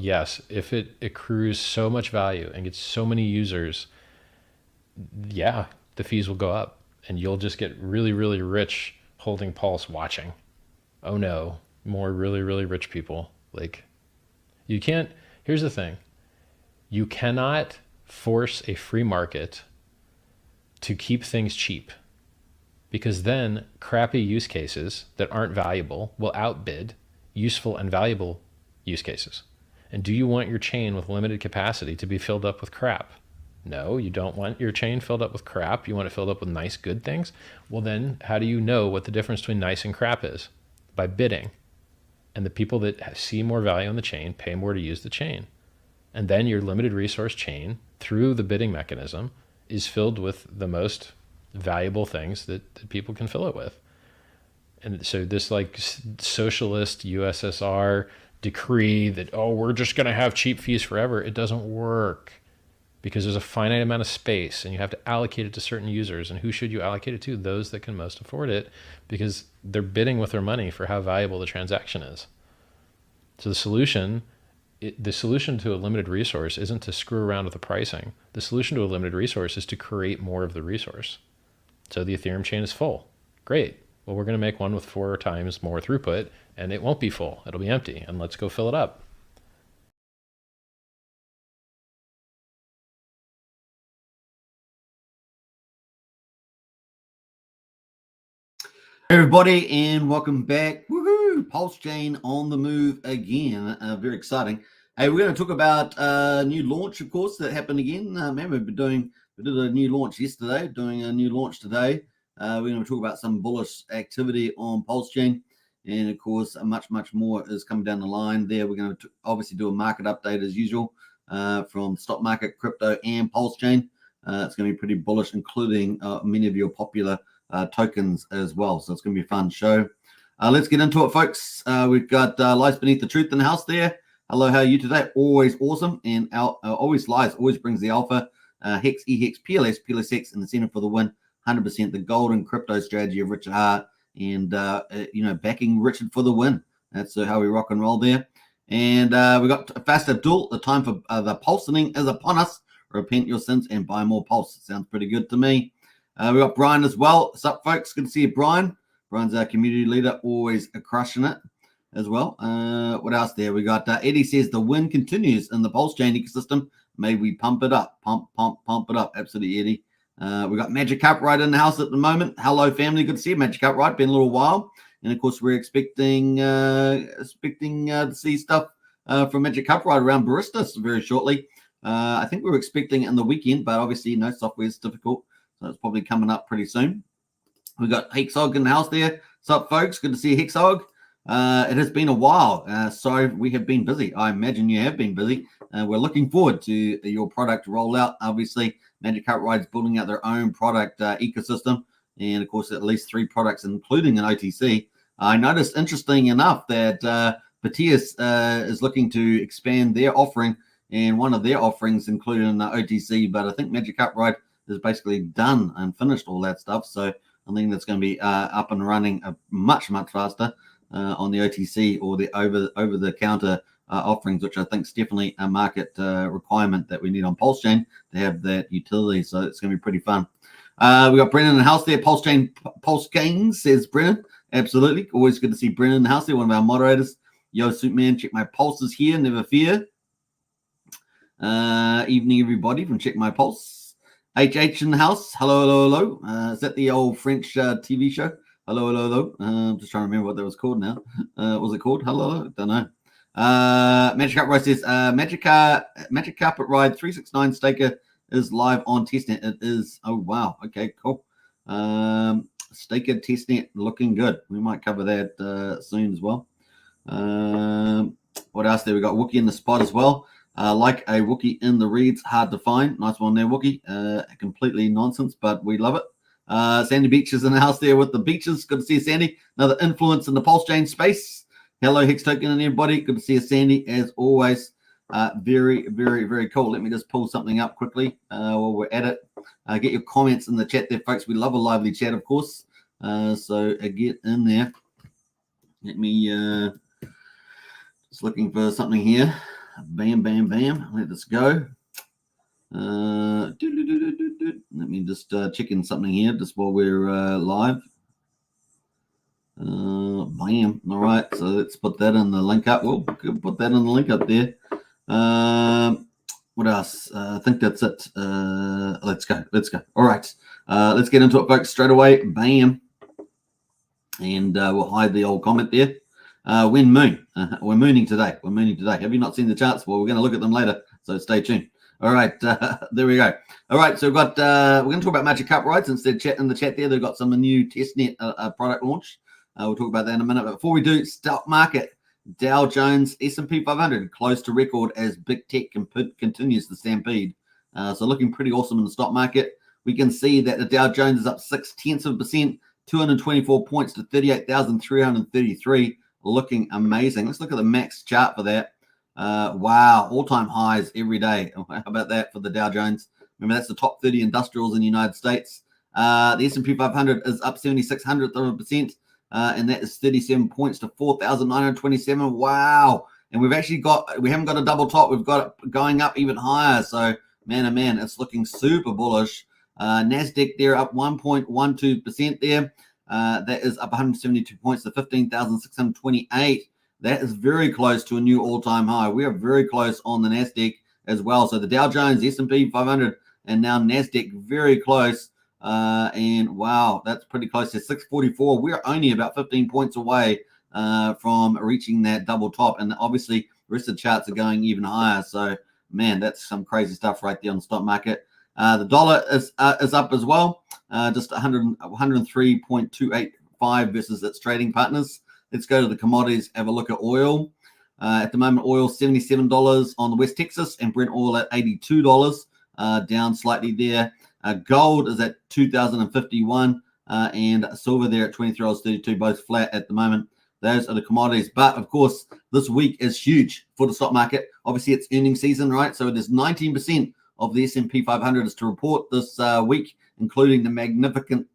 yes, if it accrues so much value and gets so many users, yeah, the fees will go up and you'll just get really, really rich holding Pulse watching. Oh no, more really, really rich people. Like, you can't, here's the thing, you cannot force a free market to keep things cheap, because then crappy use cases that aren't valuable will outbid useful and valuable use cases. And do you want your chain with limited capacity to be filled up with crap? No, you don't want your chain filled up with crap. You want it filled up with nice, good things. Well, then how do you know what the difference between nice and crap is? By bidding. And the people that see more value in the chain pay more to use the chain. And then your limited resource chain, through the bidding mechanism, is filled with the most valuable things that people can fill it with. And so this like socialist USSR decree that, oh, we're just going to have cheap fees forever, it doesn't work, because there's a finite amount of space and you have to allocate it to certain users. And who should you allocate it to? Those that can most afford it, because they're bidding with their money for how valuable the transaction is. So the solution to a limited resource isn't to screw around with the pricing. The solution to a limited resource is to create more of the resource. So the Ethereum chain is full. Great. Well, we're going to make one with 4 times more throughput, and it won't be full. It'll be empty, and let's go fill it up. Everybody, and welcome back. Woohoo! Pulsechain on the move again. Very exciting. Hey, we're going to talk about a new launch, of course, that happened again. Man, we did a new launch yesterday, doing a new launch today. We're going to talk about some bullish activity on Pulsechain, and of course, much more is coming down the line there. We're going to obviously do a market update as usual from stock market, crypto, and Pulsechain. It's going to be pretty bullish, including many of your popular tokens as well. So it's going to be a fun show. Let's get into it, folks. We've got Lies Beneath the Truth in the house there. Hello, how are you today? Always awesome. And always Lies, always brings the alpha. Hex, EHEX, PLS, PLSX, and the Center for the win. 100% the golden crypto strategy of Richard Hart. And, backing Richard for the win. That's how we rock and roll there. And we got Fast Abdul. The time for the pulsing is upon us. Repent your sins and buy more pulse. Sounds pretty good to me. We got Brian as well. What's up, folks? Good to see you, Brian. Brian's our community leader, always crushing it as well. What else there? We got Eddie says the win continues in the Pulsechain ecosystem. May we pump it up. Pump it up. Absolutely, Eddie. We got Magic Upright in the house at the moment. Hello, family. Good to see you, Magic Upright. Been a little while. And, of course, we're expecting to see stuff from Magic Upright around Baristas very shortly. I think we were expecting it in the weekend, but obviously, software is difficult. So it's probably coming up pretty soon. We've got Hexog in the house there. What's up, folks? Good to see you, Hexog. It has been a while. Sorry, we have been busy. I imagine you have been busy. We're looking forward to your product rollout. Obviously, Magic Upright is building out their own product ecosystem. And, of course, at least 3 products, including an OTC. I noticed, interesting enough, that Batias is looking to expand their offering. And one of their offerings included an OTC. But I think Magic Upright is basically done and finished all that stuff. So I think that's going to be up and running much faster on the OTC or the over the counter offerings, which I think is definitely a market requirement that we need on Pulsechain to have that utility. So it's going to be pretty fun. We got Brennan in the house there. Pulsechain says Brennan. Absolutely. Always good to see Brennan in the house there, one of our moderators. Yo, Superman, check my pulses here. Never fear. Evening, everybody, from Check My Pulse. HH in the house. Hello. Is that the old French TV show? Hello. I'm just trying to remember what that was called now. What was it called? Hello? Don't know. Magic Upright says, Magic Carpet Ride 369 Staker is live on testnet. It is. Oh, wow. Okay, cool. Staker testnet looking good. We might cover that soon as well. What else there? We got Wookie in the spot as well. Like a Wookie in the reads, hard to find. Nice one there, Wookie. Completely nonsense, but we love it. Sandy Beach is in the house there with the beaches. Good to see you, Sandy. Another influence in the Pulsechain space. Hello, Hex Token and everybody. Good to see you, Sandy, as always. Very cool. Let me just pull something up quickly while we're at it. Get your comments in the chat there, folks. We love a lively chat, of course. So get in there. Let me just looking for something here. Bam, bam, bam. Let this go. Let me just check in something here just while we're live. Bam. All right, so let's put that in the link up. We'll put that in the link up there. What else? I think that's it. Let's go. All right, let's get into it, folks, straight away. Bam. And we'll hide the old comment there. When moon. We're mooning today. Have you not seen the charts? Well, we're going to look at them later, so stay tuned. All right, there we go. All right, so we've got we're going to talk about Magic Cup rights instead. Chat in the chat there. They've got some new testnet product launch. We'll talk about that in a minute. But before we do, stock market, Dow Jones, S&P 500 close to record as big tech continues the stampede. So looking pretty awesome in the stock market. We can see that the Dow Jones is up 0.6%, 224 points to 38,333. Looking amazing. Let's look at the max chart for that. Wow, all-time highs every day. How about that for the Dow Jones? Remember, that's the top 30 industrials in the United States. The S&P 500 is up 0.76%, and that is 37 points to 4,927. Wow. And we haven't got a double top. We've got it going up even higher. So, man, oh man, it's looking super bullish. NASDAQ there up 1.12% there. That is up 172 points to 15,628. That is very close to a new all-time high. We are very close on the NASDAQ as well. So the Dow Jones, S&P 500, and now NASDAQ very close. And wow, that's pretty close to 644. We're only about 15 points away from reaching that double top. And obviously, the rest of the charts are going even higher. So, man, that's some crazy stuff right there on the stock market. The dollar is up as well, just 103.285 versus its trading partners. Let's go to the commodities, have a look at oil. At the moment, oil $77 on the West Texas and Brent oil at $82, down slightly there. Gold is at $2,051 and silver there at $23.32, both flat at the moment. Those are the commodities. But, of course, this week is huge for the stock market. Obviously, it's earnings season, right? So there's 19% of the S&P 500 is to report this week, including the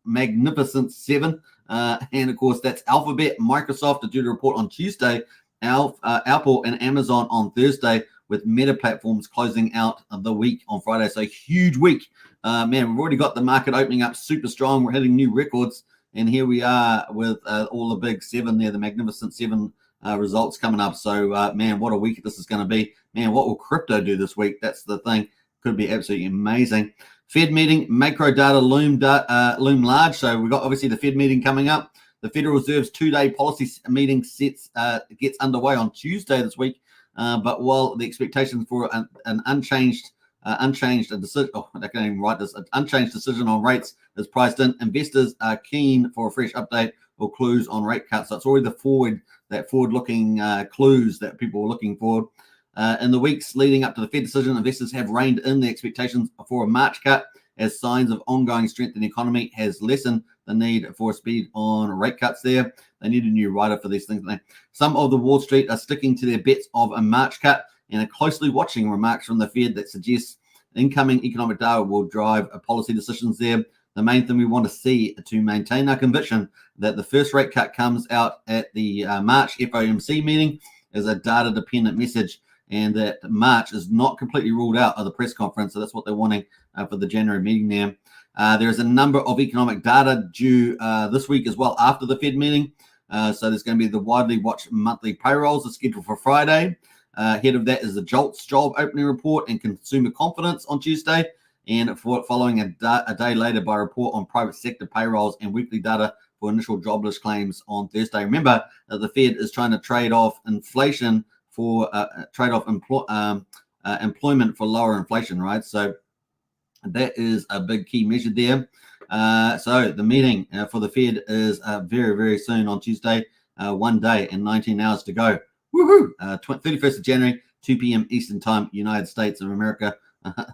Magnificent Seven. And, of course, that's Alphabet, Microsoft are due to report on Tuesday, Apple and Amazon on Thursday, with Meta Platforms closing out the week on Friday. So huge week. Man, we've already got the market opening up super strong. We're hitting new records. And here we are with all the big seven there, the Magnificent Seven results coming up. So, man, what a week this is going to be. Man, what will crypto do this week? That's the thing. Could be absolutely amazing. Fed meeting, macro data loom large. So we've got obviously the Fed meeting coming up. The Federal Reserve's two-day policy meeting gets underway on Tuesday this week. But while the expectations for an unchanged decision, I can't even write this, an unchanged decision on rates is priced in, investors are keen for a fresh update or clues on rate cuts. So it's already forward-looking clues that people are looking for. In the weeks leading up to the Fed decision, investors have reined in the expectations for a March cut as signs of ongoing strength in the economy has lessened the need for a speed on rate cuts there. They need a new rider for these things. Some of the Wall Street are sticking to their bets of a March cut and are closely watching remarks from the Fed that suggests incoming economic data will drive policy decisions there. The main thing we want to see to maintain our conviction that the first rate cut comes out at the March FOMC meeting is a data-dependent message, and that March is not completely ruled out of the press conference. So that's what they're wanting for the January meeting there. There's a number of economic data due this week as well after the Fed meeting. So there's going to be the widely watched monthly payrolls are scheduled for Friday. Ahead of that is the JOLTS job opening report and consumer confidence on Tuesday. And following a day later by a report on private sector payrolls and weekly data for initial jobless claims on Thursday. Remember that the Fed is trying to trade off inflation for employment for lower inflation, right? So that is a big key measure there. So the meeting for the Fed is very, very soon on Tuesday, 1 day and 19 hours to go. Woohoo! 31st of January, 2 p.m. Eastern Time, United States of America.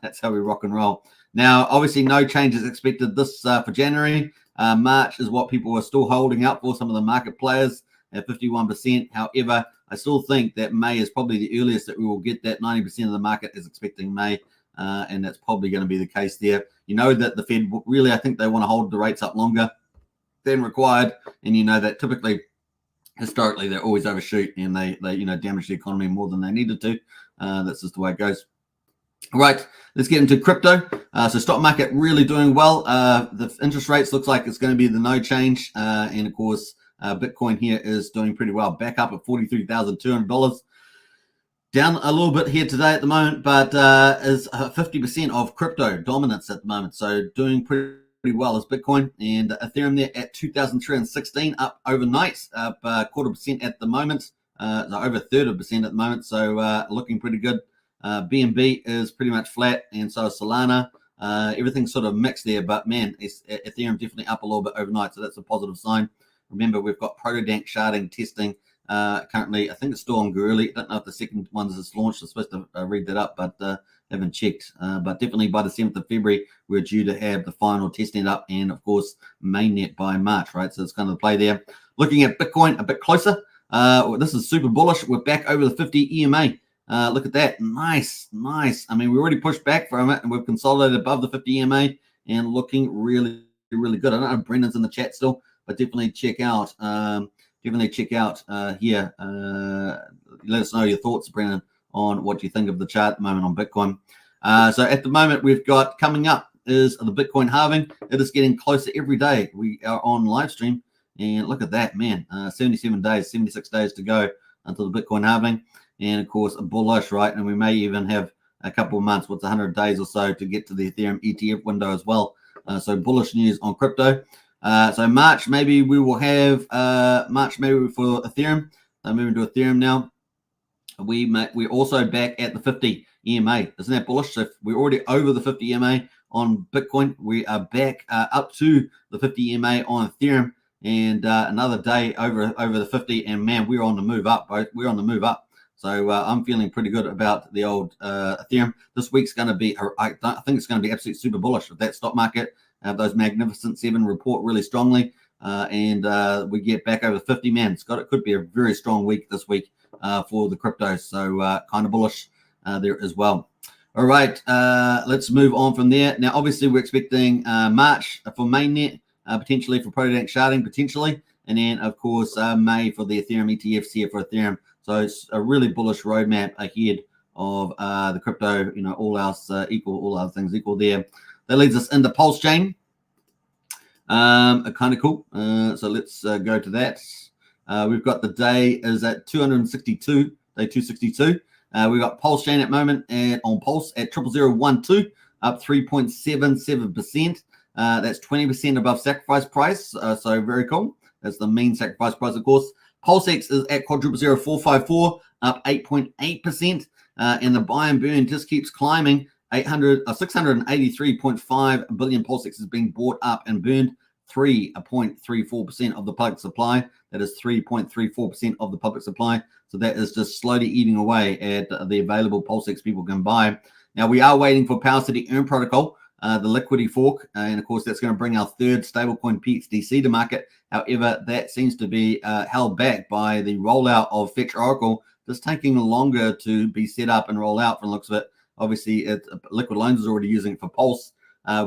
That's how we rock and roll. Now, obviously, no changes expected this for January. March is what people are still holding out for, some of the market players at 51%. However, I still think that May is probably the earliest that we will get that. 90% of the market is expecting May, and that's probably going to be the case there. You know that the Fed really, I think they want to hold the rates up longer than required, and you know that typically, historically, they always overshoot and they damage the economy more than they needed to. That's just the way it goes. All right, let's get into crypto. So stock market really doing well. The interest rates looks like it's going to be the no change. And of course, Bitcoin here is doing pretty well. Back up at $43,200. Down a little bit here today at the moment, but is 50% of crypto dominance at the moment. So doing pretty well as Bitcoin, and Ethereum there at 2,316, up overnight, up 0.25% at the moment. Over 1/3% at the moment. So looking pretty good. BNB is pretty much flat, and so is Solana. Everything's sort of mixed there, but man, Ethereum definitely up a little bit overnight, so that's a positive sign. Remember, we've got Protodank sharding testing currently. I think it's still on Gurley. I don't know if the second one is launched. I'm supposed to read that up, but haven't checked. But definitely by the 7th of February, we're due to have the final testing up, and of course, mainnet by March, right? So it's kind of the play there. Looking at Bitcoin a bit closer. This is super bullish. We're back over the 50 EMA. Look at that. Nice. I mean, we already pushed back from it, and we've consolidated above the 50 EMA and looking really, really good. I don't know if Brendan's in the chat still, but definitely check out here. Let us know your thoughts, Brendan, on what you think of the chart at the moment on Bitcoin. So at the moment, we've got coming up is the Bitcoin halving. It is getting closer every day. We are on live stream, and look at that, man. 77 days, 76 days to go until the Bitcoin halving. And of course, bullish, right? And we may even have a couple of months, 100 days or so to get to the Ethereum ETF window as well. So bullish news on crypto. So March, maybe we will have maybe for Ethereum. Moving to Ethereum now. We're also back at the 50 EMA. Isn't that bullish? So we're already over the 50 EMA on Bitcoin. We are back up to the 50 EMA on Ethereum, and another day over the 50. And man, we're on the move up. We're on the move up. So I'm feeling pretty good about the old Ethereum. This week's going to be, I think it's going to be absolutely super bullish with that stock market. Those Magnificent Seven report really strongly, and we get back over 50. Man, it could be a very strong week this week for the crypto. So kind of bullish there as well. All right, let's move on from there. Now, obviously, we're expecting March for mainnet, potentially for Protodank sharding, potentially, and then of course May for the Ethereum ETFs here for Ethereum. So it's a really bullish roadmap ahead of the crypto, all else equal, all other things equal there. That leads us into Pulsechain. Kind of cool. So let's go to that. We've got the day is at 262, day 262. We've got Pulsechain at the moment on Pulse at 00012, up 3.77%. That's 20% above sacrifice price. So very cool. That's the mean sacrifice price, of course. Pulsex is at 0.454, up 8.8%, and the buy and burn just keeps climbing. 683.5 billion Pulsex is being bought up and burned. 3.34% of the public supply. That is 3.34% of the public supply. So that is just slowly eating away at the available Pulsex people can buy. Now we are waiting for PUSD Earn protocol, the liquidity fork, and of course that's going to bring our third stablecoin PXDC to market. However, that seems to be held back by the rollout of Fetch Oracle, just taking longer to be set up and roll out from the looks of it. Obviously, Liquid Loans is already using it for Pulse.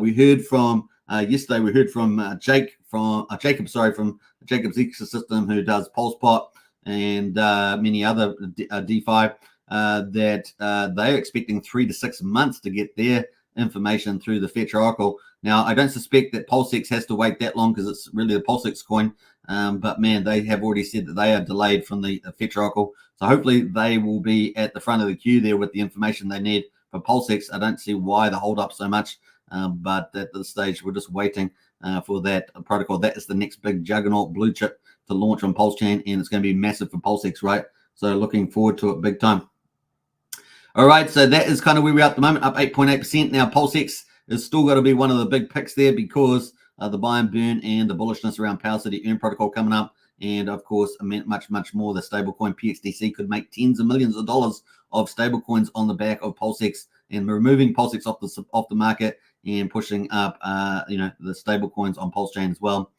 We heard from yesterday. We heard from Jacob, from Jacob's ecosystem, who does PulsePot and many other DeFi, that they're expecting 3 to 6 months to get their information through the Fetch Oracle. Now, I don't suspect that Pulsex has to wait that long because it's really the Pulsex coin. But man, they have already said that they are delayed from the Fetch Oracle. So hopefully they will be at the front of the queue there with the information they need for Pulsex. I don't see why the hold up so much. But at this stage, we're just waiting for that protocol. That is the next big juggernaut blue chip to launch on Pulsechain, and it's going to be massive for Pulsex, right? So looking forward to it big time. All right, so that is kind of where we are at the moment, up 8.8%. Now, Pulsex is still got to be one of the big picks there because the buy and burn and the bullishness around PUSD Earn protocol coming up. And of course, much, much more. The stablecoin PXDC could make tens of millions of dollars of stablecoins on the back of Pulsex, and removing Pulsex off the market and pushing up, the stablecoins on Pulsechain as well.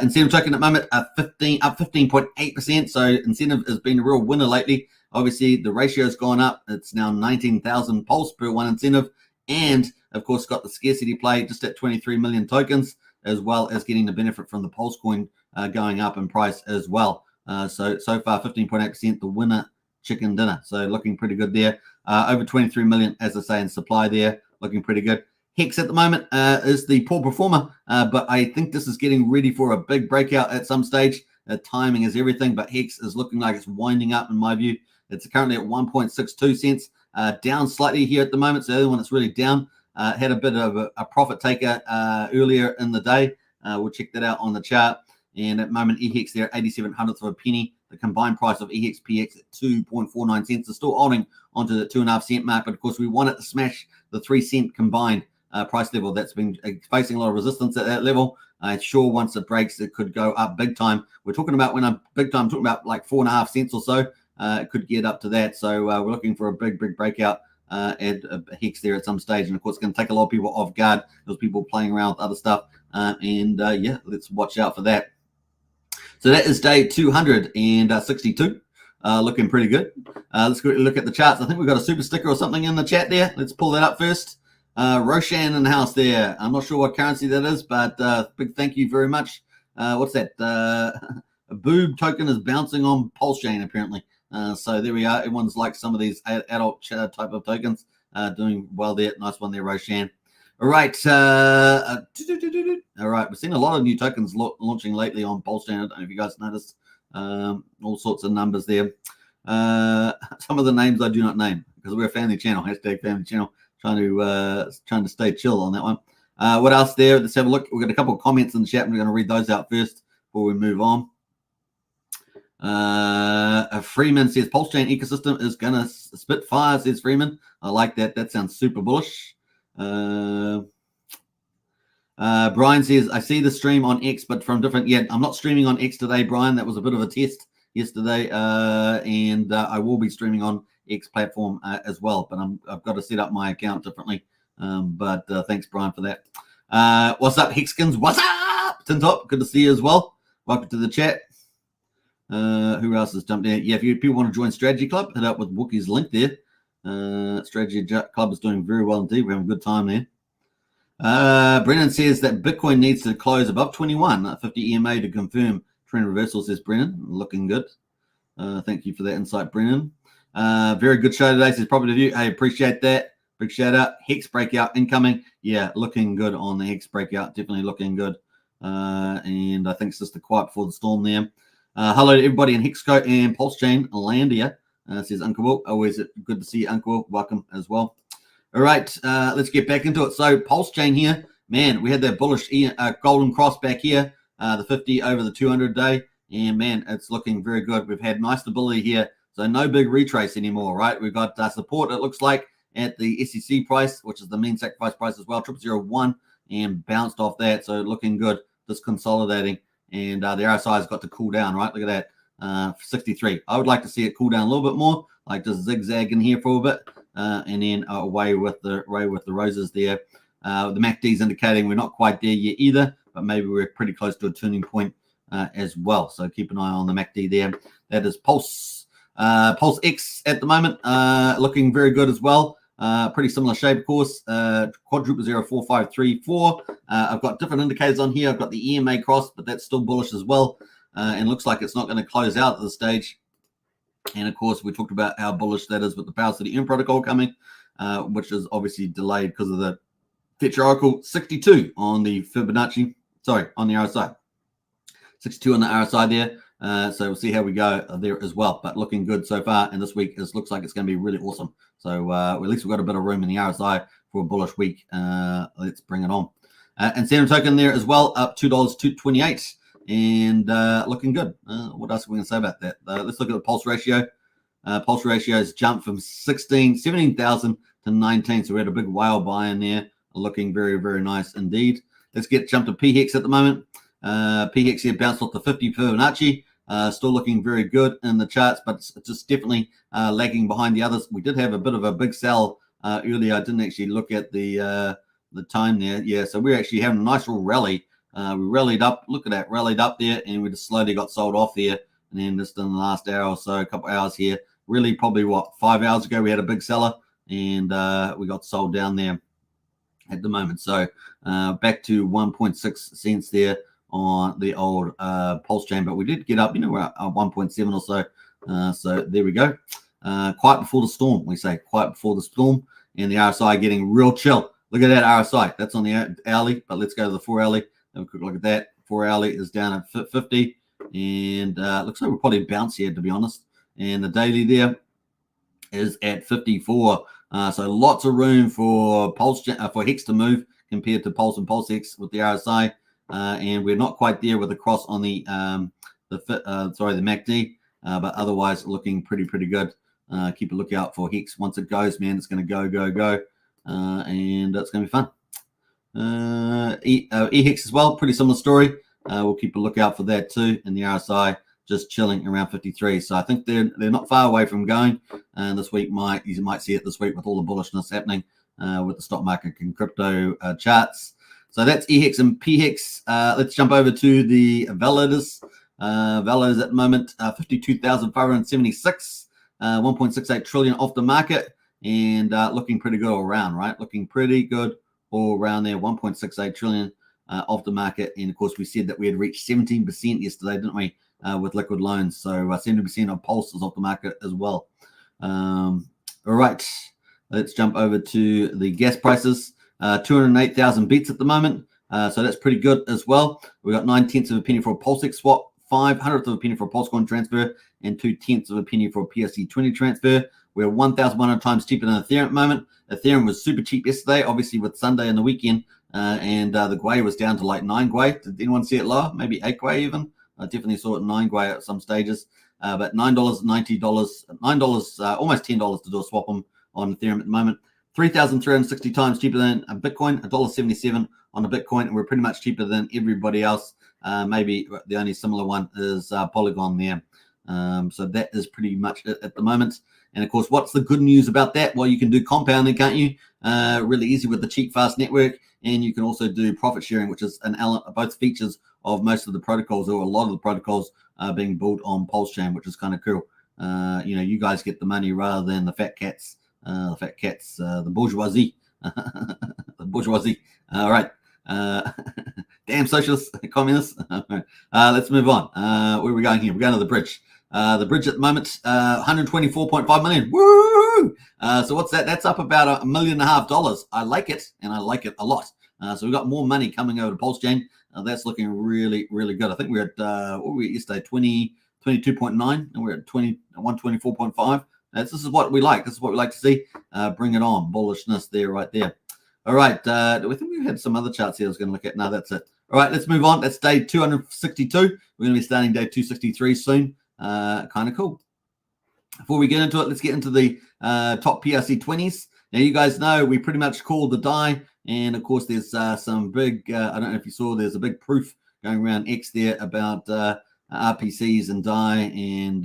Incentive token at the moment up 15.8%. So incentive has been a real winner lately. Obviously, the ratio has gone up. It's now 19,000 pulse per one incentive, and of course, got the scarcity play just at 23 million tokens, as well as getting the benefit from the Pulse coin going up in price as well. So far, 15.8%, the winner chicken dinner. So looking pretty good there. Over 23 million, as I say, in supply there, looking pretty good. Hex at the moment is the poor performer, but I think this is getting ready for a big breakout at some stage. Timing is everything, but Hex is looking like it's winding up in my view. It's currently at 1.62 cents, down slightly here at the moment. So the other one that's really down. Had a bit of a profit taker earlier in the day. We'll check that out on the chart. And at the moment, EHEX there, 87 hundredths of a penny. The combined price of EHEX PX at 2.49 cents is still holding onto the 2.5 cent mark. But of course, we want it to smash the 3 cent combined price level. That's been facing a lot of resistance at that level. Sure, once it breaks, it could go up big time. We're talking about when I'm big time, talking about like 4.5 cents or so. It could get up to that. So we're looking for a big breakout at Hex there at some stage. And of course, it's going to take a lot of people off guard. There's people playing around with other stuff. Yeah, let's watch out for that. So that is day 262. Looking pretty good. Let's go look at the charts. I think we've got a super sticker or something in the chat there. Let's pull that up first. Roshan in the house there. I'm not sure what currency that is, but big thank you very much. What's that? A boob token is bouncing on Pulsechain apparently. So there we are. Everyone's like some of these adult type of tokens doing well there. Nice one there, Roshan. All right. All right. We've seen a lot of new tokens launching lately on Pulsechain. I don't know if you guys noticed. All sorts of numbers there. Some of the names I do not name because we're a family channel. Hashtag family channel. Trying to stay chill on that one. What else there? Let's have a look. We've got a couple of comments in the chat. And we're going to read those out first before we move on. Freeman says Pulsechain ecosystem is going to spit fire, says Freeman. I like that. That sounds super bullish. Brian says, I see the stream on X, but from different. Yeah, I'm not streaming on X today, Brian. That was a bit of a test yesterday. And I will be streaming on X platform as well, but I've got to set up my account differently. But thanks, Brian, for that. What's up, Hexkins? What's up? Tin Top, good to see you as well. Welcome to the chat. Who else has jumped in? Yeah, if people want to join Strategy Club, hit up with Wookie's link there. Strategy Club is doing very well indeed. We're having a good time there. Brennan says that Bitcoin needs to close above 21, 50 EMA to confirm trend reversal, says Brennan. Looking good. Thank you for that insight, Brennan. Very good show today, says Property View. Hey, appreciate that. Big shout out. Hex breakout incoming. Yeah, looking good on the Hex breakout. Definitely looking good. And I think it's just the quiet before the storm there. Hello to everybody in Hexco and Pulsechain, Landia, says Uncle Will. Always good to see you, Uncle Will. Welcome as well. All right, let's get back into it. So Pulsechain here, man, we had that bullish golden cross back here, the 50 over the 200 day, and man, it's looking very good. We've had nice stability here, so no big retrace anymore, right? We've got support, it looks like, at the SEC price, which is the mean sacrifice price as well, 0001, and bounced off that, so looking good, just consolidating. And the RSI has got to cool down, right? Look at that, 63. I would like to see it cool down a little bit more, like just zigzag in here for a bit, and then away with the roses there. The MACD is indicating we're not quite there yet either, but maybe we're pretty close to a turning point as well. So keep an eye on the MACD there. That is Pulse X at the moment, looking very good as well. Pretty similar shape, of course. Quadruple 04534. I've got different indicators on here. I've got the EMA cross, but that's still bullish as well. And looks like it's not going to close out at this stage. And of course, we talked about how bullish that is with the Power City M protocol coming, which is obviously delayed because of the Fetch Oracle 62 on the Fibonacci. Sorry, on the RSI. 62 on the RSI there. So we'll see how we go there as well. But looking good so far. And this week looks like it's going to be really awesome. So at least we've got a bit of room in the RSI for a bullish week. Let's bring it on. And Sandra token there as well, up $2 to 28, and looking good. What else are we going to say about that? Let's look at the pulse ratio. Pulse ratio has jumped from 17,000 to 19. So we had a big whale buy in there. Looking very, very nice indeed. Let's jump to PHEX at the moment. PHEX here bounced off the 50 Fibonacci. Still looking very good in the charts, but it's just definitely lagging behind the others. We did have a bit of a big sell earlier. I didn't actually look at the time there. Yeah, so we're actually having a nice little rally. We rallied up. Look at that, rallied up there, and we just slowly got sold off there. And then just in the last hour or so, a couple hours here, really probably 5 hours ago, we had a big seller, and we got sold down there at the moment. So back to 1.6 cents there on the old Pulsechain, but we did get up, we're at 1.7 or so. So there we go. quiet before the storm. We say quiet before the storm, and the RSI getting real chill. Look at that RSI. That's on the hourly, but let's go to the 4 hourly. Have a quick look at that. 4 hourly is down at 50, and looks like we'll probably bounce here, to be honest. And the daily there is at 54. So lots of room for for Hex to move compared to Pulse and Pulse Hex with the RSI, and we're not quite there with the cross on the MACD, but otherwise looking pretty good. Keep a lookout for Hex. Once it goes, man, it's going to go, and it's going to be fun. EHEX as well, pretty similar story. We'll keep a lookout for that too, and the RSI just chilling around 53. So I think they're not far away from going. And this week you might see it this week with all the bullishness happening with the stock market and crypto charts. So that's EHEX and PHEX. Let's jump over to the validators. Validators at the moment 52,576, 1.68 trillion off the market, and looking pretty good all around, right? Looking pretty good all around there. 1.68 trillion off the market, and of course we said that we had reached 17% yesterday, didn't we? With liquid loans, so 70% of Pulse is off the market as well. All right, let's jump over to the gas prices. 208,000 beats at the moment, so that's pretty good as well. We got 9/10 of a penny for a Pulsex swap, 5/100 of a penny for a Pulsecoin transfer, and 2/10 of a penny for a PSC20 transfer. We're 1,100 times cheaper than Ethereum at the moment. Ethereum was super cheap yesterday, obviously with Sunday and the weekend, and the Gwei was down to like 9 Gwei. Did anyone see it lower? Maybe 8 Gwei even. I definitely saw it 9 Gwei at some stages, but $9, $90, almost $10 to do a swap on Ethereum at the moment. 3,360 times cheaper than a Bitcoin, $1.77 on a Bitcoin, and we're pretty much cheaper than everybody else. Maybe the only similar one is Polygon there. So that is pretty much it at the moment. And of course, what's the good news about that? Well, you can do compounding, can't you? Really easy with the cheap, fast network, and you can also do profit sharing, which is both features of most of the protocols, or a lot of the protocols being built on Pulsechain, which is kind of cool. You guys get the money rather than the fat cats, the bourgeoisie, the bourgeoisie. All right. Damn socialists, communists. Let's move on. Where are we going here? We're going to the bridge. The bridge at the moment, 124.5 million. Woo! So what's that? That's up about $1.5 million. I like it, and I like it a lot. So we've got more money coming over to Pulsechain. That's looking really good. I think we're at what were we yesterday? 22.9, and we're at 124.5. This is what we like. This is what we like to see. Bring it on. Bullishness there, right there. All right. I think we had some other charts here I was going to look at. No, that's it. All right, let's move on. That's day 262. We're going to be starting day 263 soon. Kind of cool. Before we get into it, let's get into the top PRC 20s. Now, you guys know we pretty much called the die. And, of course, there's some big, I don't know if you saw, there's a big proof going around X there about RPCs and DAI and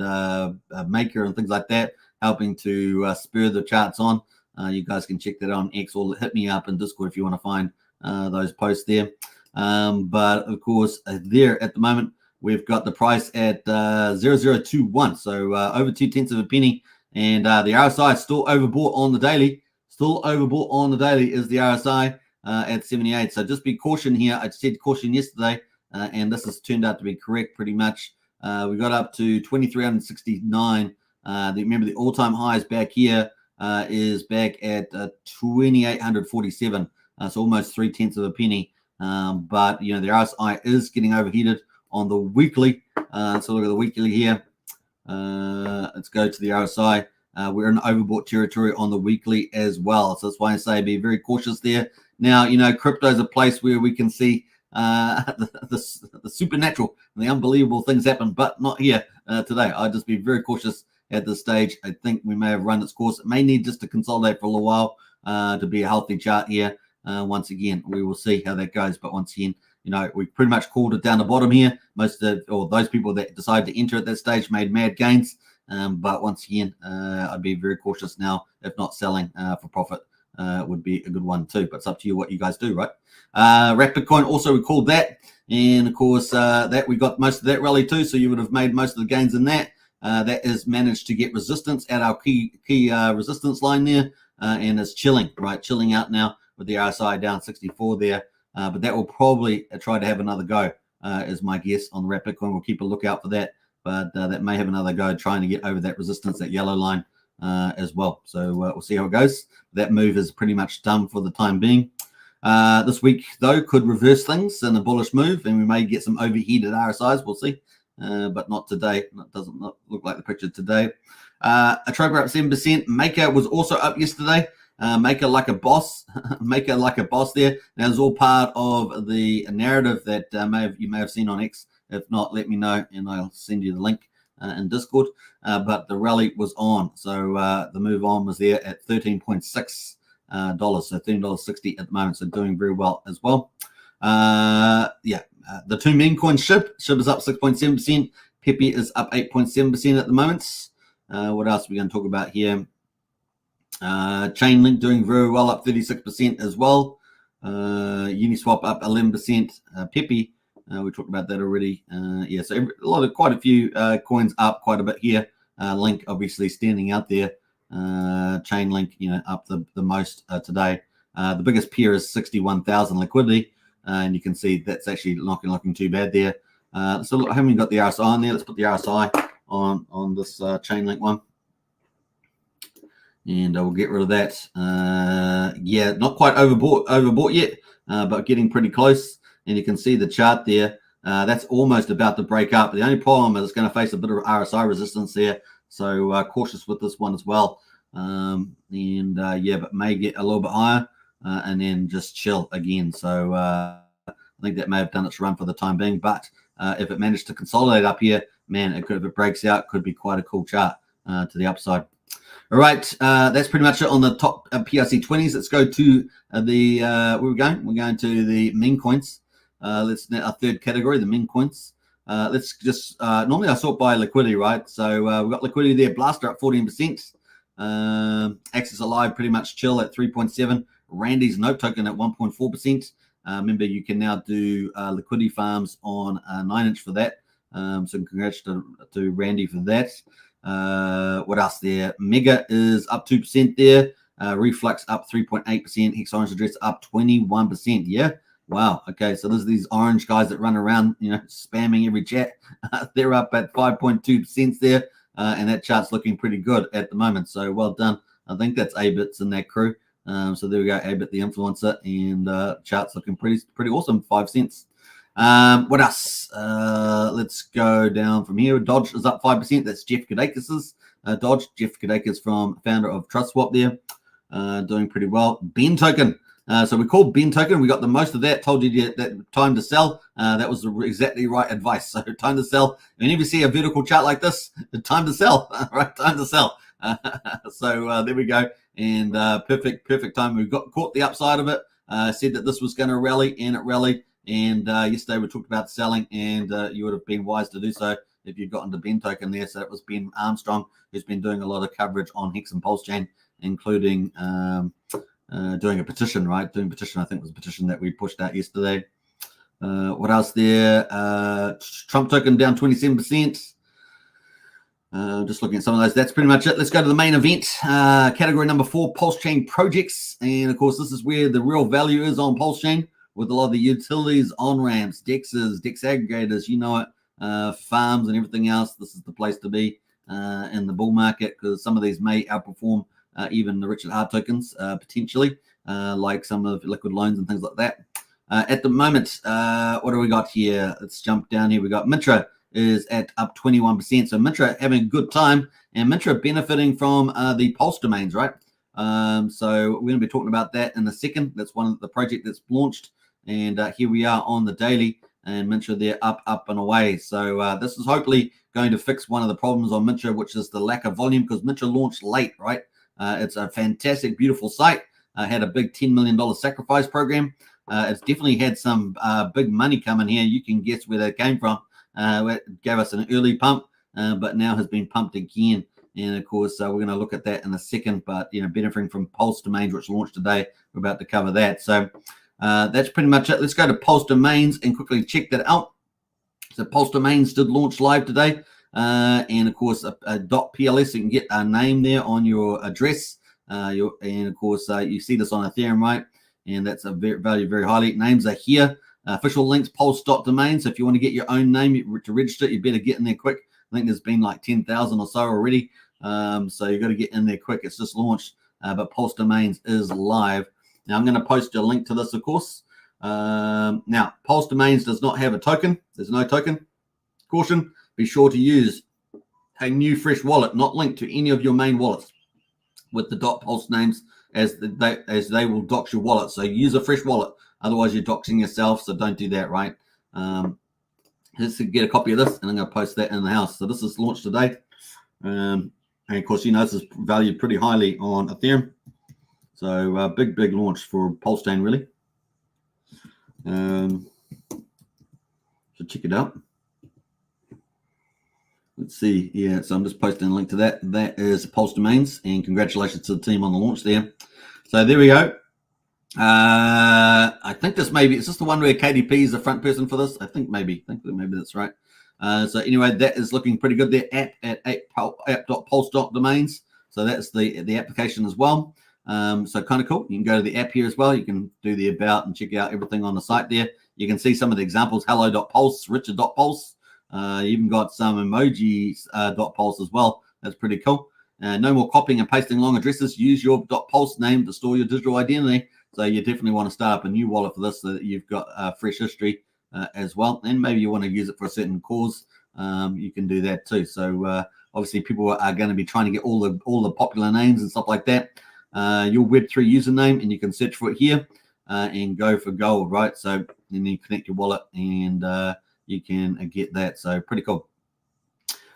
Maker and things like that, helping to spur the charts on. You guys can check that out on X, or hit me up in Discord if you want to find those posts there. But, of course, there at the moment, we've got the price at 0021, so over 2/10 of a penny. And the RSI is still overbought on the daily. Still overbought on the daily is the RSI at 78. So just be caution here. I said caution yesterday, and this has turned out to be correct pretty much. We got up to 2,369. Remember, the all-time high is back here, is back at 2,847. So almost 3/10 of a penny. But, the RSI is getting overheated on the weekly. So look at the weekly here. Let's go to the RSI. We're in overbought territory on the weekly as well. So that's why I say be very cautious there. Now, crypto is a place where we can see the supernatural and the unbelievable things happen, but not here today. I'd just be very cautious at this stage. I think we may have run its course. It may need just to consolidate for a little while to be a healthy chart here. Once again, we will see how that goes. But once again, we pretty much called it down the bottom here. Most of those people that decided to enter at that stage made mad gains. But once again, I'd be very cautious now. If not selling for profit would be a good one too. But it's up to you what you guys do, right? Wrap Bitcoin also, we called that. And of course, that we got most of that rally too. So you would have made most of the gains in that. That has managed to get resistance at our key resistance line there. And it's chilling, right? Chilling out now with the RSI down 64 there. But that will probably try to have another go, is my guess on the Wrap Bitcoin. We'll keep a lookout for that. But that may have another go trying to get over that resistance, that yellow line as well. So we'll see how it goes. That move is pretty much done for the time being. This week, though, could reverse things in a bullish move, and we may get some overheated RSIs. We'll see, but not today. It doesn't look like the picture today. Atropa up 7%. Maker was also up yesterday. Maker like a boss. Maker like a boss there. That was all part of the narrative that you may have seen on X. If not, let me know, and I'll send you the link in Discord. But the rally was on, so the move on was there at $13.6. So $13.60 at the moment, so doing very well as well. The two meme coins, SHIB is up 6.7%. Pepe is up 8.7% at the moment. What else are we going to talk about here? Chainlink doing very well, up 36% as well. Uniswap up 11%. Pepe, we talked about that already. So quite a few coins up quite a bit here. Link obviously standing out there. Chainlink, up the most today. The biggest peer is 61,000 liquidity, and you can see that's actually not looking too bad there. So I haven't got the RSI on there. Let's put the RSI on this Chainlink one, and we'll get rid of that. Not quite overbought yet, but getting pretty close. And you can see the chart there. That's almost about to break up. The only problem is it's going to face a bit of RSI resistance there. So cautious with this one as well. But may get a little bit higher and then just chill again. So I think that may have done its run for the time being. But if it managed to consolidate up here, man, if it breaks out, could be quite a cool chart to the upside. All right, that's pretty much it on the top PRC20s. Let's go to where we're going. We're going to the meme coins. Let's our third category, the meme coins. Let's just normally I sort by liquidity, right? So we've got liquidity there. Blaster up 14%. Access Alive pretty much chill at 3.7. Randy's Note Token at 1.4%. Remember, you can now do liquidity farms on 9-inch for that. So congrats to Randy for that. What else there? Mega is up 2% there. Reflux up 3.8%. Hex Orange Address up 21%. Yeah. Wow. Okay. So there's these orange guys that run around, spamming every chat. They're up at 5.2% there. And that chart's looking pretty good at the moment. So well done. I think that's A-Bits in that crew. So there we go. A-Bit the influencer, and chart's looking pretty awesome. 5 cents. What else? Let's go down from here. Dodge is up 5%. That's Jeff Kadakis's Dodge. Jeff Kadakis, founder of TrustSwap there, doing pretty well. Ben Token. So we called Ben Token. We got the most of that. Told you that time to sell. That was exactly right advice. So time to sell. Whenever you see a vertical chart like this, time to sell. Right, time to sell. So there we go. And perfect time. We caught the upside of it. Said that this was going to rally, and it rallied. And yesterday we talked about selling, and you would have been wise to do so if you'd gotten to Ben Token there. So it was Ben Armstrong, who's been doing a lot of coverage on Hex and Pulsechain, including doing a petition, right? Doing a petition, I think was a petition that we pushed out yesterday. What else there? Trump Token down 27%. Just looking at some of those. That's pretty much it. Let's go to the main event. Category number 4, Pulsechain projects. And of course, this is where the real value is on Pulsechain, with a lot of the utilities, on-ramps, DEXs, DEX aggregators, farms and everything else. This is the place to be in the bull market, because some of these may outperform even the Richard Hart tokens potentially, like some of liquid loans and things like that. At the moment, what do we got here? Let's jump down here. We got Mitra is at up 21%. So Mitra having a good time, and Mitra benefiting from the Pulse domains, right? So we're going to be talking about that in a second. That's one of the project that's launched, and here we are on the daily, and Mitra there up and away. So this is hopefully going to fix one of the problems on Mitra, which is the lack of volume, because Mitra launched late, right? It's a fantastic, beautiful site. Had a big $10 million sacrifice program. It's definitely had some big money coming here. You can guess where that came from. It gave us an early pump, but now has been pumped again. And of course, we're going to look at that in a second. But benefiting from Pulse domains, which launched today, we're about to cover that. So that's pretty much it. Let's go to Pulse domains and quickly check that out. So Pulse domains did launch live today, and of course a .pls, you can get a name there on your address. And of course you see this on Ethereum, right? And that's valued very highly. Names are here. Official links, pulse.domain. So if you want to get your own name to register, you better get in there quick. I think there's been like 10,000 or so already. So you've got to get in there quick. It's just launched, but Pulse Domains is live. Now I'm going to post a link to this, of course. Now, Pulse Domains does not have a token. There's no token. Caution, be sure to use a new fresh wallet, not linked to any of your main wallets with the .pulse names, as they will dox your wallet. So use a fresh wallet. Otherwise, you're doxing yourself, so don't do that, right? Let's get a copy of this, and I'm going to post that in the house. So this is launched today. And of course, this is valued pretty highly on Ethereum. So big launch for Pulsechain, really. So check it out. Let's see. Yeah, so I'm just posting a link to that. That is Pulse Domains, and congratulations to the team on the launch there. So there we go. I think is this the one where KDP is the front person for this? I think maybe that's right. So anyway, that is looking pretty good there. App at app.pulse.domains. So that's the application as well. So kind of cool. You can go to the app here as well. You can do the about and check out everything on the site there. You can see some of the examples. Hello.pulse, Richard.pulse. You even got some emojis.pulse as well. That's pretty cool. No more copying and pasting long addresses. Use your .pulse name to store your digital identity. So you definitely want to start up a new wallet for this so that you've got fresh history as well. And maybe you want to use it for a certain cause. You can do that too. So obviously people are going to be trying to get all the popular names and stuff like that. Your Web3 username, and you can search for it here and go for gold, right? So then you connect your wallet and you can get that. So pretty cool.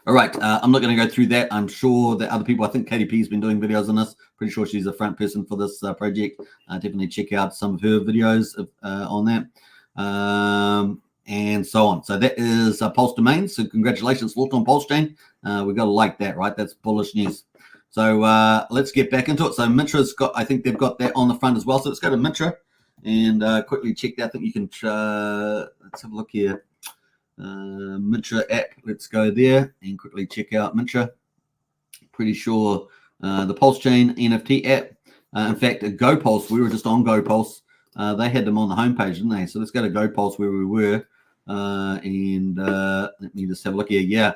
All right, I'm not going to go through that. I'm sure that other people, I think KDP has been doing videos on this. Pretty sure she's the front person for this project. Definitely check out some of her videos on that. And so on. So that is Pulse Domains. So congratulations, launched on Pulsechain. We've got to like that, right? That's bullish news. So let's get back into it. So Mintra's got, I think they've got that on the front as well. So let's go to Mintra and quickly check that. I think you can, let's have a look here. Mintra app. Let's go there and quickly check out Mintra. Pretty sure the Pulsechain NFT app. In fact, GoPulse, we were just on GoPulse. They had them on the homepage, didn't they? So let's go to GoPulse where we were. And let me just have a look here. Yeah,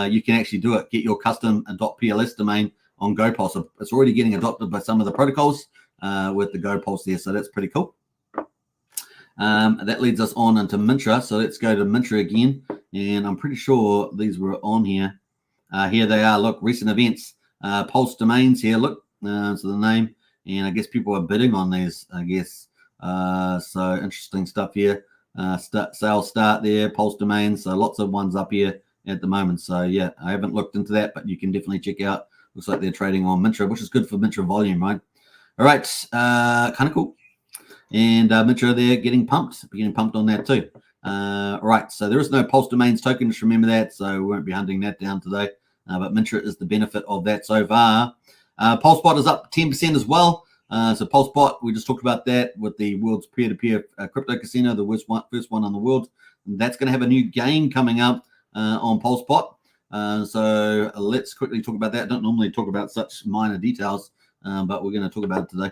you can actually do it. Get your custom .pls domain on GoPulse. It's already getting adopted by some of the protocols with the GoPulse there. So that's pretty cool. That leads us on into Mintra. So let's go to Mintra again. And I'm pretty sure these were on here. Here they are. Look, recent events. Pulse Domains here. Look, so the name. And I guess people are bidding on these, I guess. So interesting stuff here. Sales start there. Pulse Domains. So lots of ones up here at the moment. So yeah, I haven't looked into that, but you can definitely check out. Looks like they're trading on Mintra, which is good for Mintra volume, right? All right. Kind of cool. And Mintra, they're getting pumped on that too. Right, so there is no Pulse Domains token, just remember that, so we won't be hunting that down today. But Mintra is the benefit of that so far. PulseBot is up 10% as well. So PulseBot, we just talked about that with the world's peer-to-peer crypto casino, the first one in the world. And that's going to have a new game coming up on PulseBot. So let's quickly talk about that. I don't normally talk about such minor details, but we're going to talk about it today.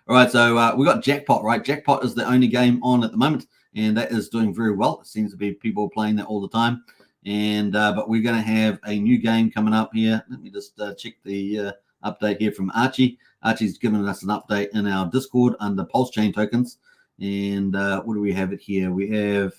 All right, so we got Jackpot, right? Jackpot is the only game on at the moment, and that is doing very well. It seems to be people playing that all the time. And but we're going to have a new game coming up here. Let me just check the update here from Archie. Archie's given us an update in our Discord under Pulsechain tokens. And what do we have it here? We have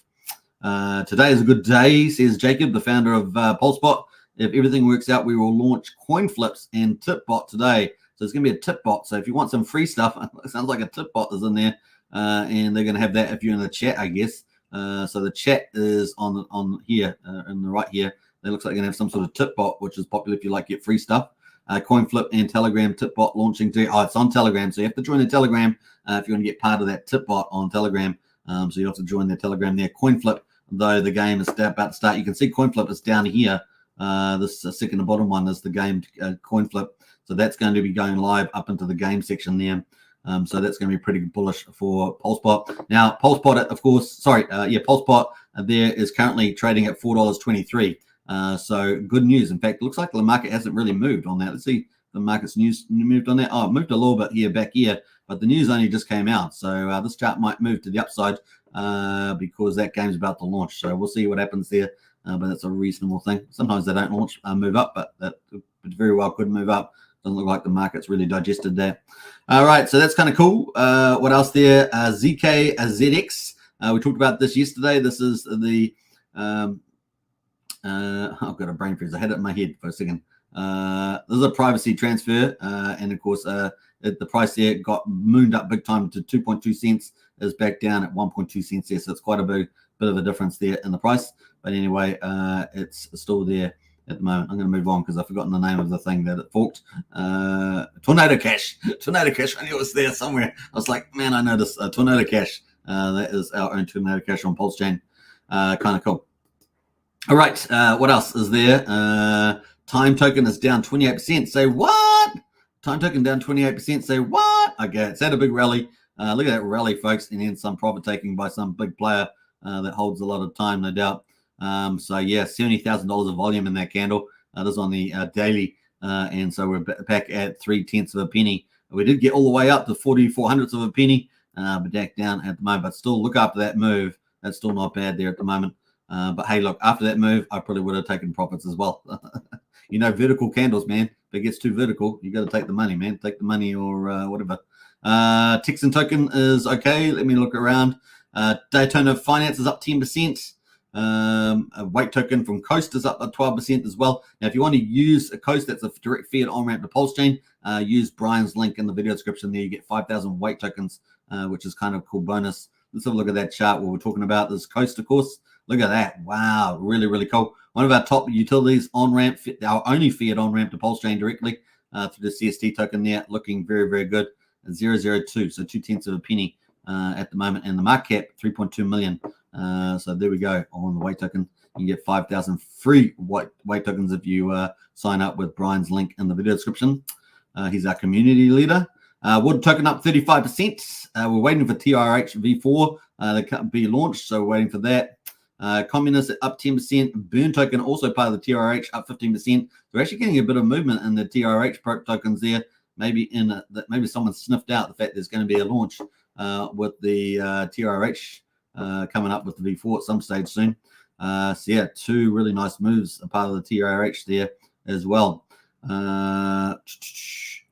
today is a good day, says Jacob, the founder of PulseBot. If everything works out, we will launch coin flips and Tipbot today. So it's going to be a Tipbot. So if you want some free stuff, it sounds like a Tipbot is in there. And they're going to have that if you're in the chat, I guess. So the chat is on here, in the right here. It looks like they're going to have some sort of Tipbot, which is popular if you like get free stuff. Coin flip and Telegram Tipbot launching today. Oh, it's on Telegram. So you have to join the Telegram if you want to get part of that Tipbot on Telegram. So you have to join the Telegram there. Coin flip, though the game is about to start. You can see coin flip is down here. This second to bottom one is the game coin flip. So that's going to be going live up into the game section there. So that's going to be pretty bullish for PulseBot. Now, PulseBot, of course, PulseBot there is currently trading at $4.23. So good news. In fact, it looks like the market hasn't really moved on that. Let's see the market's news moved on that. Oh, it moved a little bit here, back here, but the news only just came out. So this chart might move to the upside because that game's about to launch. So we'll see what happens there. But that's a reasonable thing. Sometimes they don't launch, move up, but that but very well could move up. Doesn't look like the market's really digested that. All right, so that's kind of cool. What else there? ZK ZX. We talked about this yesterday. This is the I've got a brain freeze. I had it in my head for a second. This is a privacy transfer, and of course, the price there got mooned up big time to 2.2 cents. Is back down at 1.2 cents there, so it's quite a bit of a difference there in the price. But anyway, it's still there at the moment. I'm going to move on because I've forgotten the name of the thing that it forked. Tornado Cash. Tornado Cash. I knew it was there somewhere. I was like, man, I know this. Tornado Cash. That is our own Tornado Cash on Pulsechain. Kind of cool. All right. What else is there? Time token is down 28%. Say what? Time token down 28%. Say what? Okay, it's had a big rally. Look at that rally, folks, and then some profit taking by some big player that holds a lot of time, no doubt. So yeah, $70,000 of volume in that candle. This is on the daily, and so we're back at 0.3 of a penny. We did get all the way up to 4400ths of a penny, but back down at the moment. But still, look after that move. That's still not bad there at the moment. But hey, look, after that move, I probably would have taken profits as well. You know, vertical candles, man. If it gets too vertical, you got to take the money, man. Take the money or whatever. Texan token is okay. Let me look around. Daytona Finance is up 10%. A weight token from Coast is up at 12% as well. Now, if you want to use a Coast that's a direct fiat on-ramp to Pulsechain, use Brian's link in the video description there. You get 5,000 weight tokens, which is kind of a cool bonus. Let's have a look at that chart where we're talking about this Coast, of course. Look at that. Wow, really, really cool. One of our top utilities on-ramp, our only fiat on-ramp to Pulsechain directly through the CST token there, looking very, very good. 002, so 0.2 of a penny at the moment, and the market cap 3.2 million. So there we go on the weight token. You get 5,000 free weight tokens if you sign up with Brian's link in the video description. He's our community leader. Wood token up 35%. We're waiting for TRH V4 to be launched, so we're waiting for that. Communist up 10%. Burn token also part of the TRH up 15%. We're actually getting a bit of movement in the TRH tokens there. Maybe maybe someone sniffed out the fact there's going to be a launch with the TRH coming up with the V4 at some stage soon. So yeah, two really nice moves, a part of the TRH there as well.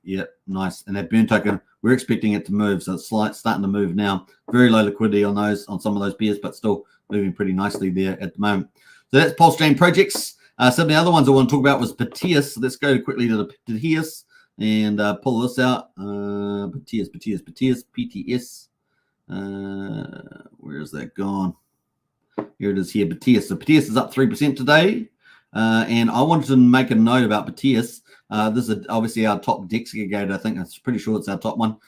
Yeah, nice. And that burn token, we're expecting it to move, so it's starting to move now. Very low liquidity on some of those pairs, but still moving pretty nicely there at the moment. So that's Pulsechain projects. Some of the other ones I want to talk about was Proteus. So let's go quickly to the Proteus and pull this out. Proteus. Where is that gone? Here it is here, Proteus. So Proteus is up 3% today. And I wanted to make a note about Proteus. This is obviously our top DEX aggregator. I think I'm pretty sure it's our top one.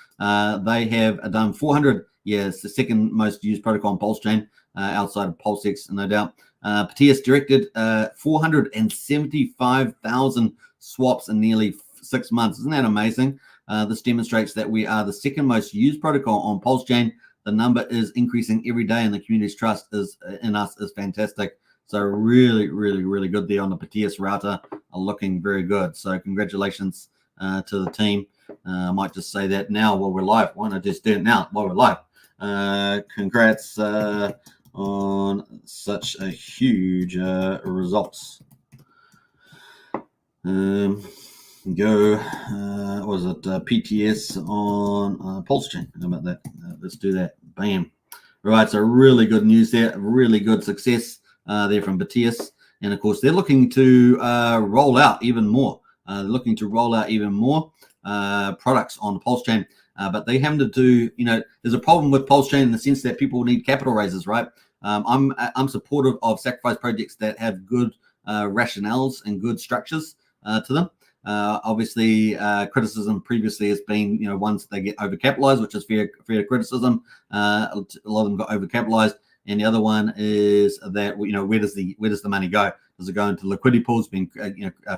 They have done 400. Yeah, it's the second most used protocol on Pulsechain outside of PulseX, no doubt. Proteus directed 475,000 swaps in nearly 6 months. Isn't that amazing? This demonstrates that we are the second most used protocol on Pulsechain. The number is increasing every day, and the community's trust in us is fantastic. So really, really, really good there on the Proteus router. Looking very good. So congratulations to the team. I might just say that now while we're live. Why not just do it now while we're live? Congrats on such a huge results. Go, what was it? PTS on Pulsechain. How about that? Let's do that. Bam. Right, so really good news there. Really good success there from Proteus. And of course, they're looking to roll out even more. They're looking to roll out even more products on Pulsechain. But they have to do, there's a problem with Pulsechain in the sense that people need capital raises, right? I'm supportive of sacrifice projects that have good rationales and good structures to them. Obviously, criticism previously has been, ones that they get overcapitalized, which is fair criticism. A lot of them got overcapitalized, and the other one is that where does the money go? Does it go into liquidity pools? Being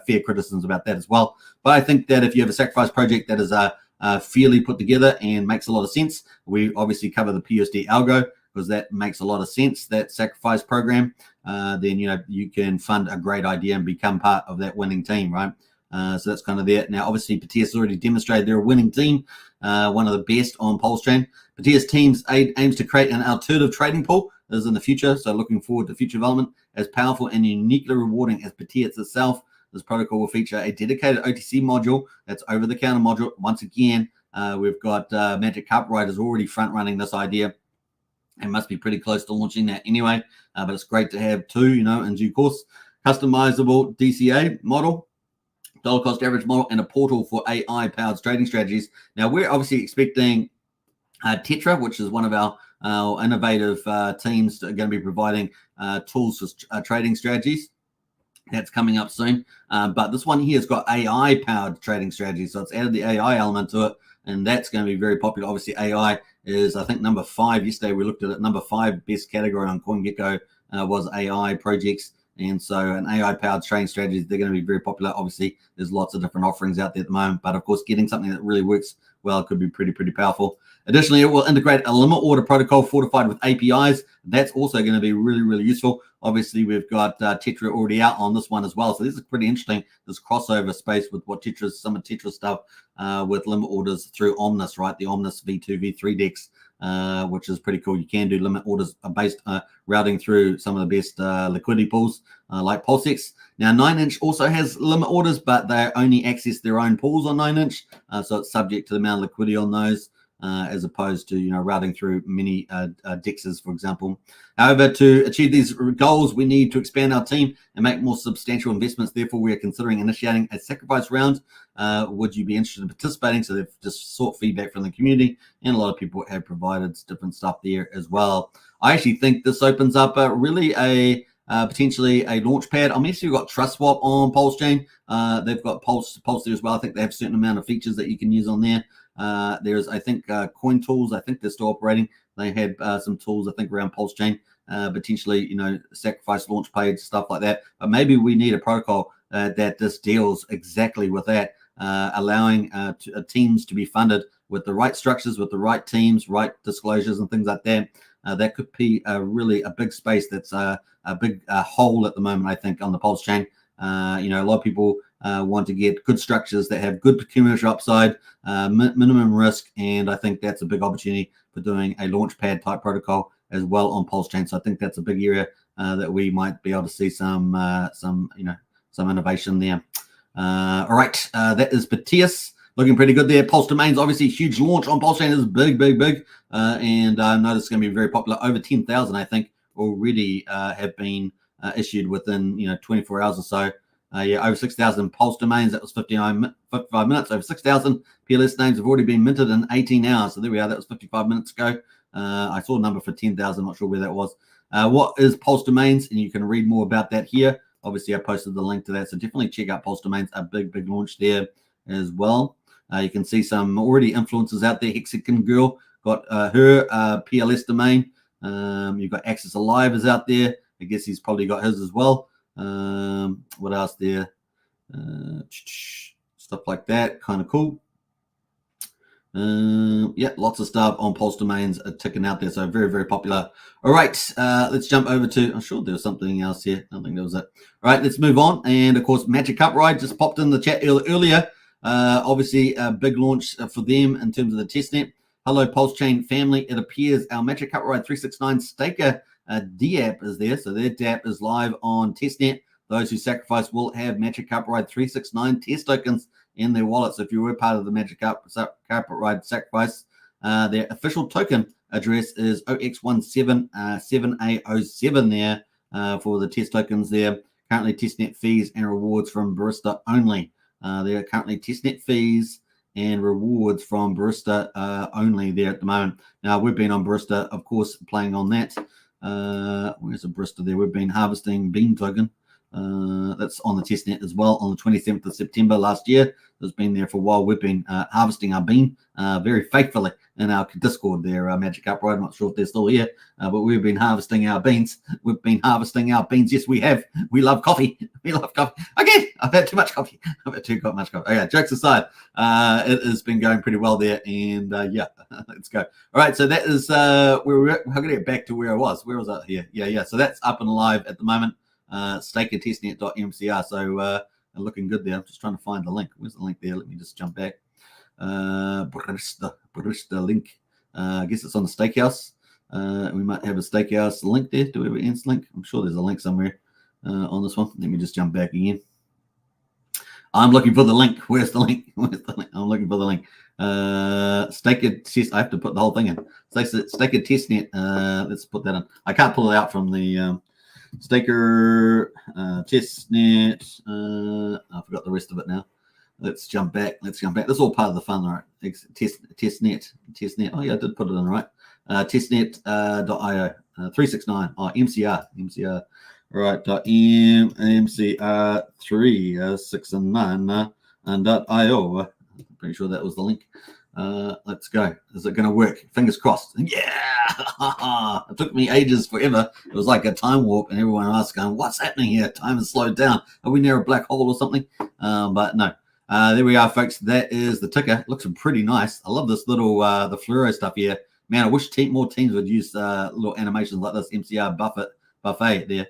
fair criticisms about that as well. But I think that if you have a sacrifice project that is fairly put together and makes a lot of sense, we obviously cover the PUSD algo because that makes a lot of sense. That sacrifice program, then you can fund a great idea and become part of that winning team, right? So that's kind of there. Now, obviously, Proteus has already demonstrated they're a winning team, one of the best on Pulsechain. Proteus teams aims to create an alternative trading pool that is in the future. So looking forward to future development as powerful and uniquely rewarding as Proteus itself. this protocol will feature a dedicated OTC module that's over-the-counter module. Once again, we've got Magic Carpet Ride is already front-running this idea and must be pretty close to launching that anyway. But it's great to have two, in due course. Customizable DCA model, dollar cost average model, and a portal for AI-powered trading strategies. Now, we're obviously expecting Tetra, which is one of our innovative teams that are going to be providing tools for trading strategies. That's coming up soon. But this one here has got AI-powered trading strategies. So it's added the AI element to it, and that's going to be very popular. Obviously, AI is, I think, number 5. Yesterday, we looked at it. Number 5 best category on CoinGecko was AI projects. And so an AI-powered trading strategies, they're going to be very popular. Obviously, there's lots of different offerings out there at the moment. But, of course, getting something that really works well could be pretty powerful. Additionally, it will integrate a limit order protocol fortified with APIs. That's also going to be really useful. Obviously, we've got Tetra already out on this one as well. So this is pretty interesting, this crossover space with what some of Tetra stuff with limit orders through Omnis, right? The Omnis V2, V3 decks, which is pretty cool. You can do limit orders based routing through some of the best liquidity pools like Pulsechain. Now, 9inch also has limit orders, but they only access their own pools on 9inch. So it's subject to the amount of liquidity on those. As opposed to routing through many dexes, for example. However, to achieve these goals, we need to expand our team and make more substantial investments. Therefore, we are considering initiating a sacrifice round. Would you be interested in participating? So they've just sought feedback from the community, and a lot of people have provided different stuff there as well. I actually think this opens up really a potentially a launch pad. I mean, so you've got Trust Swap on Pulsechain. They've got Pulse there as well. I think they have a certain amount of features that you can use on there. There's, I think, Coin Tools. I think they're still operating. They had some tools, I think, around Pulsechain, potentially, sacrifice launch page, stuff like that. But maybe we need a protocol that just deals exactly with that, allowing teams to be funded with the right structures, with the right teams, right disclosures, and things like that. That could be really a big space that's a big hole at the moment, I think, on the Pulsechain. A lot of people want to get good structures that have good commercial upside, minimum risk, and I think that's a big opportunity for doing a launchpad type protocol as well on Pulsechain. So I think that's a big area that we might be able to see some innovation there. All right, that is Batias. Looking pretty good there. Pulse Domains, obviously, huge launch on Pulsechain is big. And I know this is going to be very popular. Over 10,000, I think, already have been issued within 24 hours or so. Over 6,000 Pulse Domains. That was 55 minutes. Over 6,000 PLS names have already been minted in 18 hours. So there we are. That was 55 minutes ago. I saw a number for 10,000. Not sure where that was. What is Pulse Domains? And you can read more about that here. Obviously, I posted the link to that. So definitely check out Pulse Domains. A big launch there as well. You can see some already influencers out there. Hex Token Girl got her PLS domain. You've got Access Alive is out there. I guess he's probably got his as well. What else there? Stuff like that. Kind of cool. Lots of stuff on Pulse Domains are ticking out there. So very popular. All right, let's jump over to, I'm sure there was something else here. I don't think that was it. All right, let's move on. And of course, Magic Cup Ride just popped in the chat earlier. Obviously, a big launch for them in terms of the testnet. Hello, Pulsechain family. It appears our Magic Cup Ride 369 Staker DApp is there. So their DApp is live on testnet. Those who sacrifice will have Magic Cup Ride 369 test tokens in their wallet. So if you were part of the Magic Cup Ride sacrifice, their official token address is OX177A07 there for the test tokens there. Currently testnet fees and rewards from Barista only. There are currently testnet fees and rewards from Barista only there at the moment. Now, we've been on Barista, of course, playing on that. Where's the Barista there? We've been harvesting Bean token. That's on the testnet as well on the 27th of September last year. It's been there for a while. We've been harvesting our bean very faithfully in our Discord there, Magic Cup Ride. I'm not sure if they're still here, but we've been harvesting our beans. We've been harvesting our beans. Yes, we have. We love coffee. We love coffee. Again, I've had too much coffee. I've had too much coffee. Okay, jokes aside, it has been going pretty well there. And let's go. All right, so that is we're going to get back to where I was. Where was I here? Yeah. So that's up and live at the moment. Stakertestnet.mcr. So looking good there. I'm just trying to find the link. Where's the link there? Let me just jump back. Barista link. I guess it's on the Stakehouse. We might have a Stakehouse link there. Do we have an ants link? I'm sure there's a link somewhere on this one. Let me just jump back again. I'm looking for the link. Where's the link? Where's the link? I'm looking for the link. Staker test. I have to put the whole thing in. Staker testnet. Let's put that in. I can't pull it out from the Staker testnet. I forgot the rest of it now. Let's jump back. Let's jump back. That's all part of the fun, right? Testnet. Oh yeah, I did put it in right. Testnet.io 369. Oh, MCR. Right. MCR 369 and .io. Pretty sure that was the link. Let's go. Is it going to work? Fingers crossed. Yeah. It took me ages, forever. It was like a time warp, and everyone was going, "What's happening here? Time has slowed down. Are we near a black hole or something?" But no. There we are, folks. That is the ticker. It looks pretty nice. I love this little the fluoro stuff here. Man, I wish more teams would use little animations like this. MCR buffet there.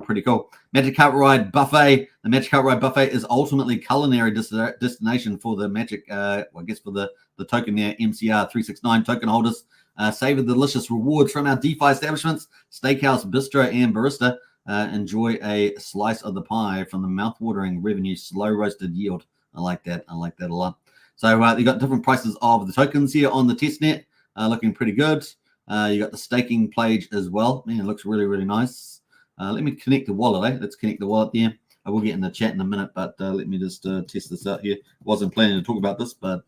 Pretty cool. Magic Carpet Ride Buffet. The Magic Carpet Ride Buffet is ultimately culinary destination for the Magic, I guess for the token there, MCR 369 token holders. Savor delicious rewards from our DeFi establishments, Steakhouse, Bistro, and Barista. Enjoy a slice of the pie from the mouth-watering revenue, slow roasted yield. I like that. I like that a lot. So you got different prices of the tokens here on the testnet, looking pretty good. You got the staking page as well. Man, it looks really, really nice. Let me connect the wallet. Let's connect the wallet there. I will get in the chat in a minute, but let me just test this out here. Wasn't planning to talk about this, but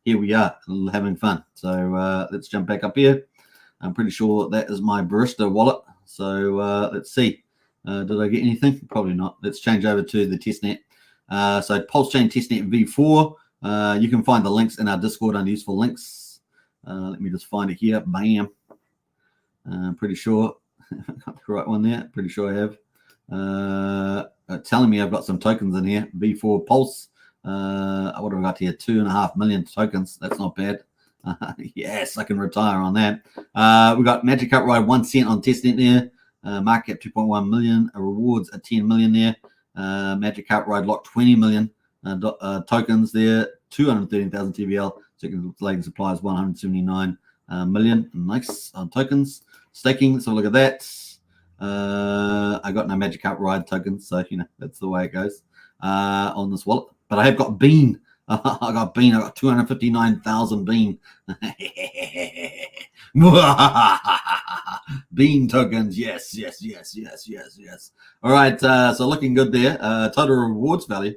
here we are, having fun. So let's jump back up here. I'm pretty sure that is my Barista wallet. So let's see. Did I get anything? Probably not. Let's change over to the testnet. So Pulsechain testnet v4. You can find the links in our Discord under useful links. Let me just find it here. Bam. I'm pretty sure I got the right one there. Pretty sure I have. Telling me I've got some tokens in here. V4 Pulse. What have I got here? 2.5 million tokens. That's not bad. Yes, I can retire on that. We got Magic Carpet Ride 1 cent on testnet there. Market cap 2.1 million. Rewards at 10 million there. Magic Carpet Ride locked 20 million tokens there. 213,000 TVL. Circulating supply is 179 million. Nice on tokens. Staking. Let's have a look at that. I got no Magic Carpet Ride tokens, so that's the way it goes on this wallet. But I have got Bean. I got Bean. I got 259,000 Bean. Bean tokens. Yes. All right. So looking good there. Total rewards value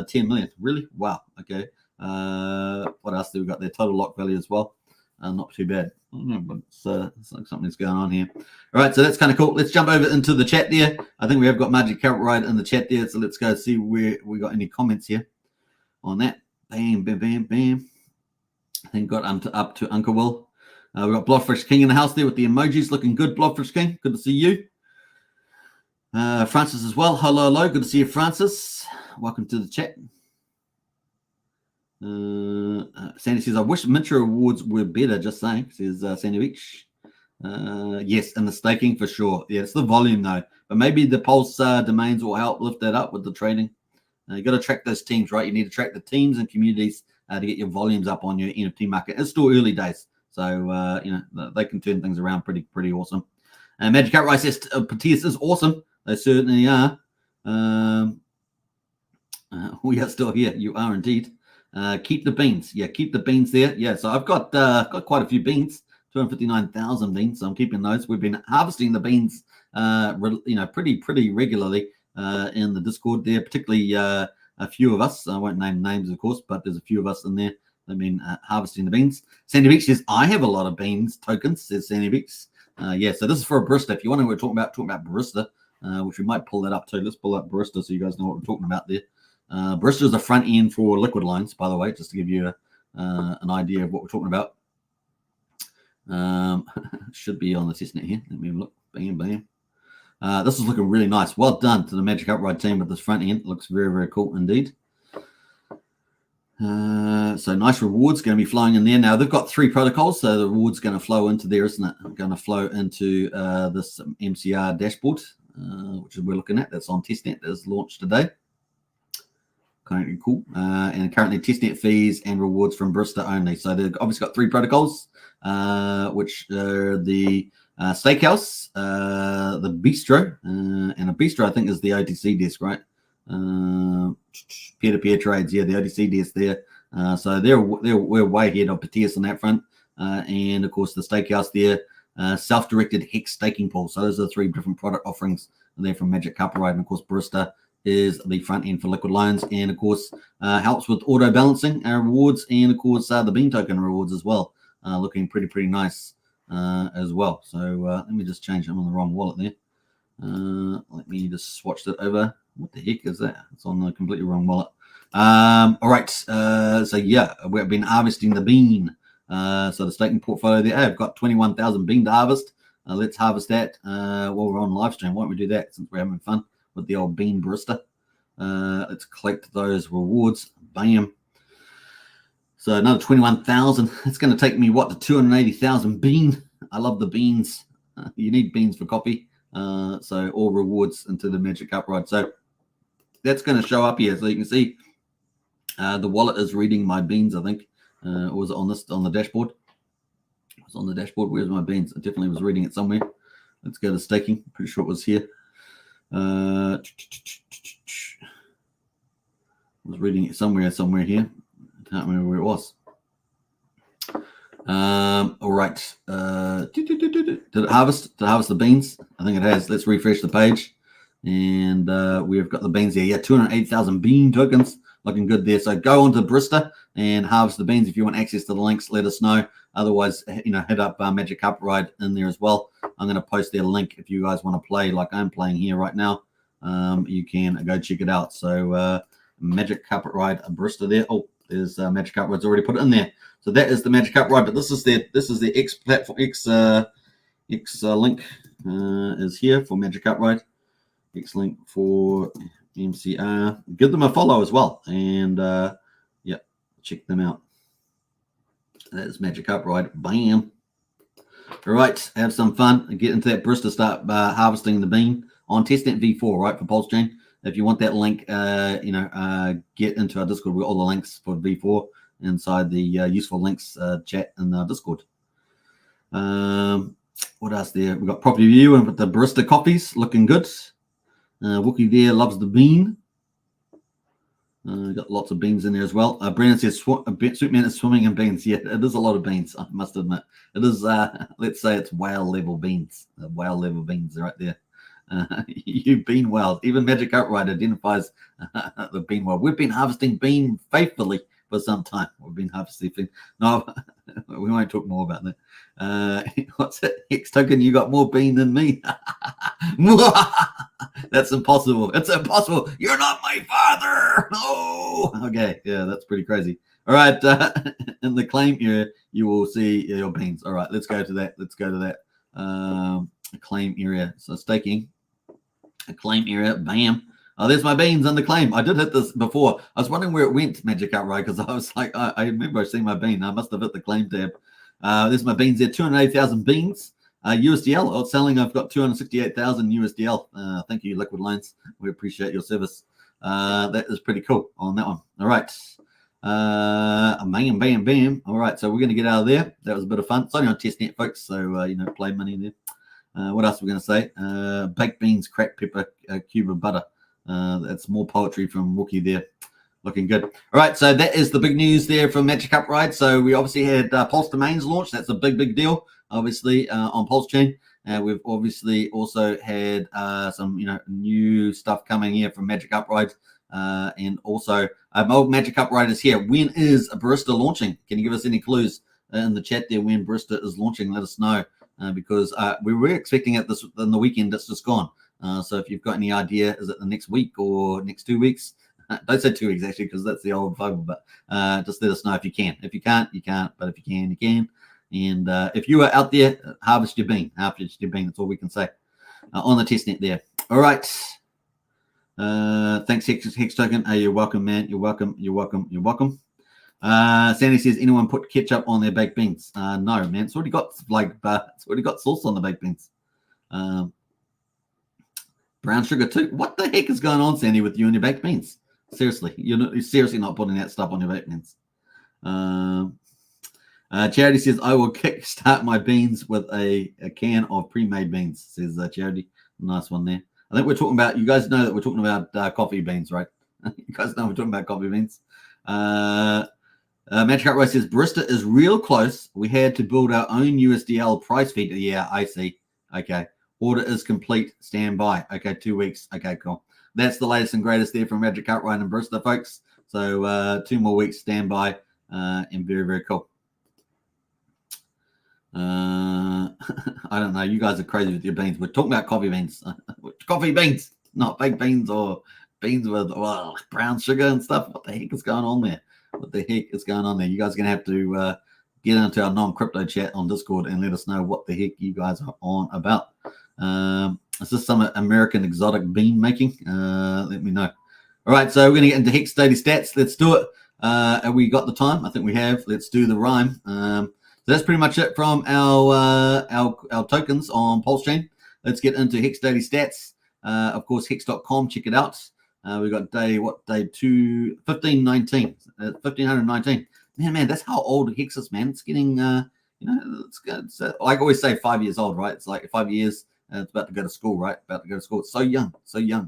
10 million. Really? Wow. Okay. What else do we got there? Total lock value as well. Not too bad. I don't know, but it's like something's going on here. All right, so that's kind of cool. Let's jump over into the chat there. I think we have got Magic Carpet Ride in the chat there, so let's go see where we got any comments here on that. Bam. I think got up to Uncle Will. We've got Blobfish King in the house there with the emojis. Looking good, Blobfish King. Good to see you. Francis as well. Hello. Good to see you, Francis. Welcome to the chat. Sandy says, I wish Mintra Awards were better, just saying, says Sandy Beach. Yes, and the staking for sure. Yeah, it's the volume though. But maybe the Pulse domains will help lift that up with the trading. You got to track those teams, right? You need to track the teams and communities to get your volumes up on your NFT market. It's still early days. So, they can turn things around pretty awesome. Magic Carpet Ride says, Patias is awesome. They certainly are. We are still here. You are indeed. Keep the beans. Yeah, keep the beans there. Yeah, so I've got quite a few beans, 259,000 beans. So I'm keeping those. We've been harvesting the beans, pretty regularly in the Discord there. Particularly a few of us. I won't name names, of course, but there's a few of us in there. They've been harvesting the beans. Sandy Beach says, I have a lot of beans tokens, says Sandy Beach. Yeah, so this is for a barista. If you want to, we're talking about barista, which we might pull that up too. Let's pull up barista so you guys know what we're talking about there. Barista is the front end for liquid loans, by the way, just to give you an idea of what we're talking about. Should be on the testnet here. Let me look. Bam. This is looking really nice. Well done to the Magic Carpet Ride team with this front end. It looks very, very cool indeed. So nice rewards going to be flowing in there. Now they've got 3 protocols, so the rewards going to flow into there, isn't it? Going to flow into this MCR dashboard, which is we're looking at. That's on testnet. That is launched today. Currently cool. And currently testnet fees and rewards from Barista only. So they've obviously got 3 protocols, which are the Steakhouse, the Bistro, and a Bistro I think is the OTC desk, right? Peer-to-peer trades, yeah, the OTC desk there. So we're way ahead of Petius on that front. And of course the Stakehouse there, self-directed Hex staking pool. So those are the 3 different product offerings there from Magic Carpet Ride. And of course Barista is the front end for liquid loans, and of course helps with auto balancing rewards, and of course the bean token rewards as well. Looking pretty nice as well. So let me just change. I'm on the wrong wallet there. Let me just swatch that over. What the heck is that? It's on the completely wrong wallet. All right. So yeah, we've been harvesting the bean. So the staking portfolio there, I've got 21,000 bean to harvest. Let's harvest that while we're on live stream. Why don't we do that since we're having fun with the old bean barista? Let's collect those rewards. Bam. So another 21,000. It's going to take me what, to 280,000 bean. I love the beans. You need beans for coffee. So all rewards into the Magic Carpet Ride. So that's going to show up here. So you can see the wallet is reading my beans, I think. Or was it on the dashboard? It was on the dashboard. Where's my beans? I definitely was reading it somewhere. Let's go to staking. Pretty sure it was here. I was reading it somewhere here. I can't remember where it was. All right. Did it harvest? Did it harvest the beans? I think it has. Let's refresh the page. And we've got the beans here. Yeah, 208,000 bean tokens. Looking good there. So go on to Barista and harvest the beans. If you want access to the links, let us know. Otherwise, hit up Magic Carpet Ride in there as well. I'm going to post their link if you guys want to play like I'm playing here right now. You can go check it out. So Magic Carpet Ride Barista there. Oh, there's Magic Carpet Ride's already put it in there. So that is the Magic Carpet Ride. But this is the X platform. X link is here for Magic Carpet Ride. X link for MCR. Give them a follow as well, and yeah, check them out. That is Magic Carpet Ride. Bam. All right, have some fun and get into that Barista. Start harvesting the bean on testnet v4, right, for Pulsechain. If you want that link, get into our Discord. We've got all the links for v4 inside the useful links chat in the Discord. What else there? We've got property view and with the Barista coffees looking good. Wookie there loves the bean. Got lots of beans in there as well. Brennan says Superman is swimming in beans. Yeah, it is a lot of beans, I must admit. It is, let's say it's whale level beans. Whale level beans right there. You bean whales. Even Magic Carpet Ride identifies the bean whale. We've been harvesting bean faithfully for some time. We've been harvesting bean. No, we won't talk more about that. What's it? Hex Token, you got more bean than me. That's impossible. It's impossible. You're not my father. No. Okay. Yeah, that's pretty crazy. All right. In the claim area, you will see your beans. All right. Let's go to that. Claim area. So staking. A claim area. Bam. Oh, there's my beans on the claim. I did hit this before. I was wondering where it went, Magic Carpet Ride, because I was like, I remember seeing my bean. I must have hit the claim tab. There's my beans there. 280,000 beans. USDL outselling. I've got 268,000 USDL. Thank you, Liquid Loans. We appreciate your service. That is pretty cool on that one. All right. Bam, bam, bam. All right. So we're going to get out of there. That was a bit of fun. It's only on testnet, folks. So, play money there. What else are we going to say? Baked beans, cracked pepper, cube of butter. That's more poetry from Wookie there. Looking good. All right, so that is the big news there from Magic Carpet Ride. So we obviously had Pulse Domains launch. That's a big deal, obviously, on Pulsechain. We've obviously also had some, new stuff coming here from Magic Carpet Ride. And also, Magic Carpet Ride is here. When is Barista launching? Can you give us any clues in the chat there when Barista is launching? Let us know. Because we were expecting it this in the weekend. It's just gone. So if you've got any idea, is it the next week or next 2 weeks? Don't say 2 weeks, actually, because that's the old fable. But just let us know if you can. If you can't, you can't. But if you can, you can. And if you are out there, harvest your bean. Harvest your bean. That's all we can say on the testnet there. All right. Thanks, Hex Token. You're welcome, man. You're welcome. You're welcome. You're welcome. Sandy says, anyone put ketchup on their baked beans? No, man. It's already got it's already got sauce on the baked beans. Brown sugar too. What the heck is going on, Sandy, with you and your baked beans? Seriously, you're seriously not putting that stuff on your baked beans. Charity says, I will kickstart my beans with a can of pre-made beans, says Charity. Nice one there. I think we're talking about, you guys know that we're talking about coffee beans, right? You guys know we're talking about coffee beans. Magic Cartwright says, Barista is real close. We had to build our own USDL price feed. Yeah, I see. Okay. Order is complete. Stand by. Okay, 2 weeks. Okay, cool. That's the latest and greatest there from Magic Cartwright and Barista, folks. So 2 more weeks. Stand by. And very, very cool. I don't know. You guys are crazy with your beans. We're talking about coffee beans. Coffee beans, not baked beans or beans with brown sugar and stuff. What the heck is going on there? What the heck is going on there? You guys are going to have to get into our non-crypto chat on Discord and let us know what the heck you guys are on about. Is this some American exotic bean making? Let me know. All right, so we're going to get into Hex Daily Stats. Let's do it. Have we got the time? I think we have. Let's do the rhyme. So that's pretty much it from our tokens on Pulsechain. Let's get into Hex Daily Stats. Of course, hex.com. Check it out. We got day 1519. 1519. Man, that's how old Hex is, man. It's getting it's I always say 5 years old, right? It's like 5 years. It's about to go to school, right? About to go to school. It's so young